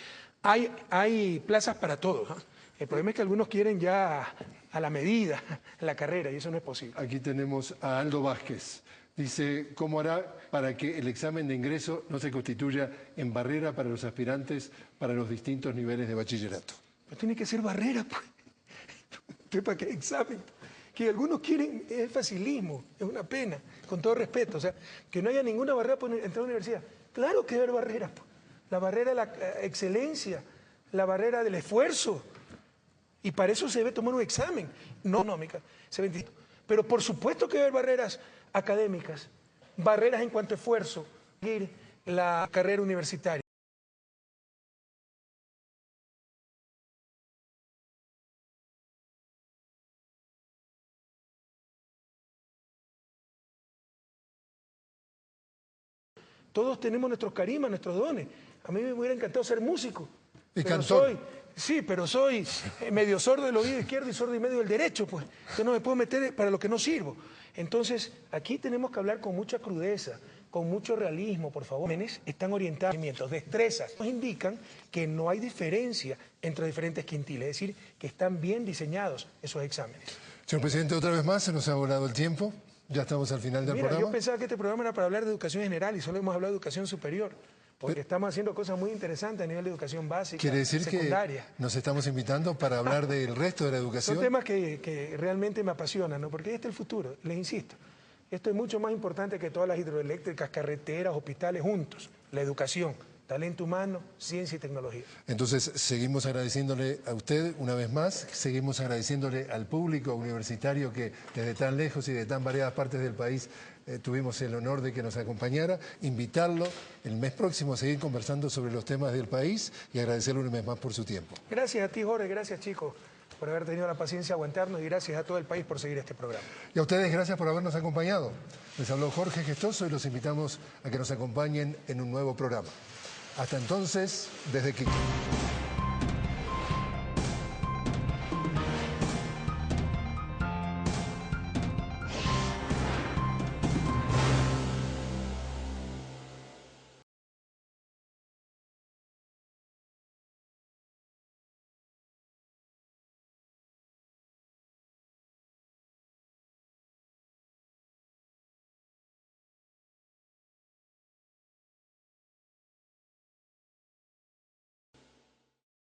Hay plazas para todos, ¿no? El problema es que algunos quieren ya a la medida la carrera, y eso no es posible. Aquí tenemos a Aldo Vázquez. Dice, ¿cómo hará para que el examen de ingreso no se constituya en barrera para los aspirantes para los distintos niveles de bachillerato? No tiene que ser barrera, pues. ¿Usted para qué examen? Que algunos quieren, es facilismo, es una pena, con todo respeto. O sea, que no haya ninguna barrera para entrar a la universidad. Claro que debe haber barreras, pues. La barrera de la excelencia, la barrera del esfuerzo. Y para eso se debe tomar un examen, no económica. Pero por supuesto que debe haber barreras académicas, barreras en cuanto a esfuerzo, seguir la carrera universitaria. Todos tenemos nuestros carismas, nuestros dones. A mí me hubiera encantado ser músico. Y cantor. Pero soy medio sordo del oído izquierdo y sordo y medio del derecho, pues. Yo no me puedo meter para lo que no sirvo. Entonces, aquí tenemos que hablar con mucha crudeza, con mucho realismo, por favor. Los jóvenes están orientados a destrezas. Nos indican que no hay diferencia entre diferentes quintiles, es decir, que están bien diseñados esos exámenes. Señor presidente, otra vez más, se nos ha volado el tiempo. Ya estamos al final del programa. Yo pensaba que este programa era para hablar de educación general y solo hemos hablado de educación superior. Porque estamos haciendo cosas muy interesantes a nivel de educación básica, quiere decir secundaria. Que nos estamos invitando para hablar del resto de la educación. Son temas que realmente me apasionan, ¿no? Porque este es el futuro, les insisto. Esto es mucho más importante que todas las hidroeléctricas, carreteras, hospitales juntos. La educación, talento humano, ciencia y tecnología. Entonces, seguimos agradeciéndole a usted una vez más, seguimos agradeciéndole al público universitario que desde tan lejos y de tan variadas partes del país tuvimos el honor de que nos acompañara, invitarlo el mes próximo a seguir conversando sobre los temas del país y agradecerle un mes más por su tiempo. Gracias a ti, Jorge, gracias chicos por haber tenido la paciencia de aguantarnos y gracias a todo el país por seguir este programa. Y a ustedes gracias por habernos acompañado. Les habló Jorge Gestoso y los invitamos a que nos acompañen en un nuevo programa. Hasta entonces, desde Quito.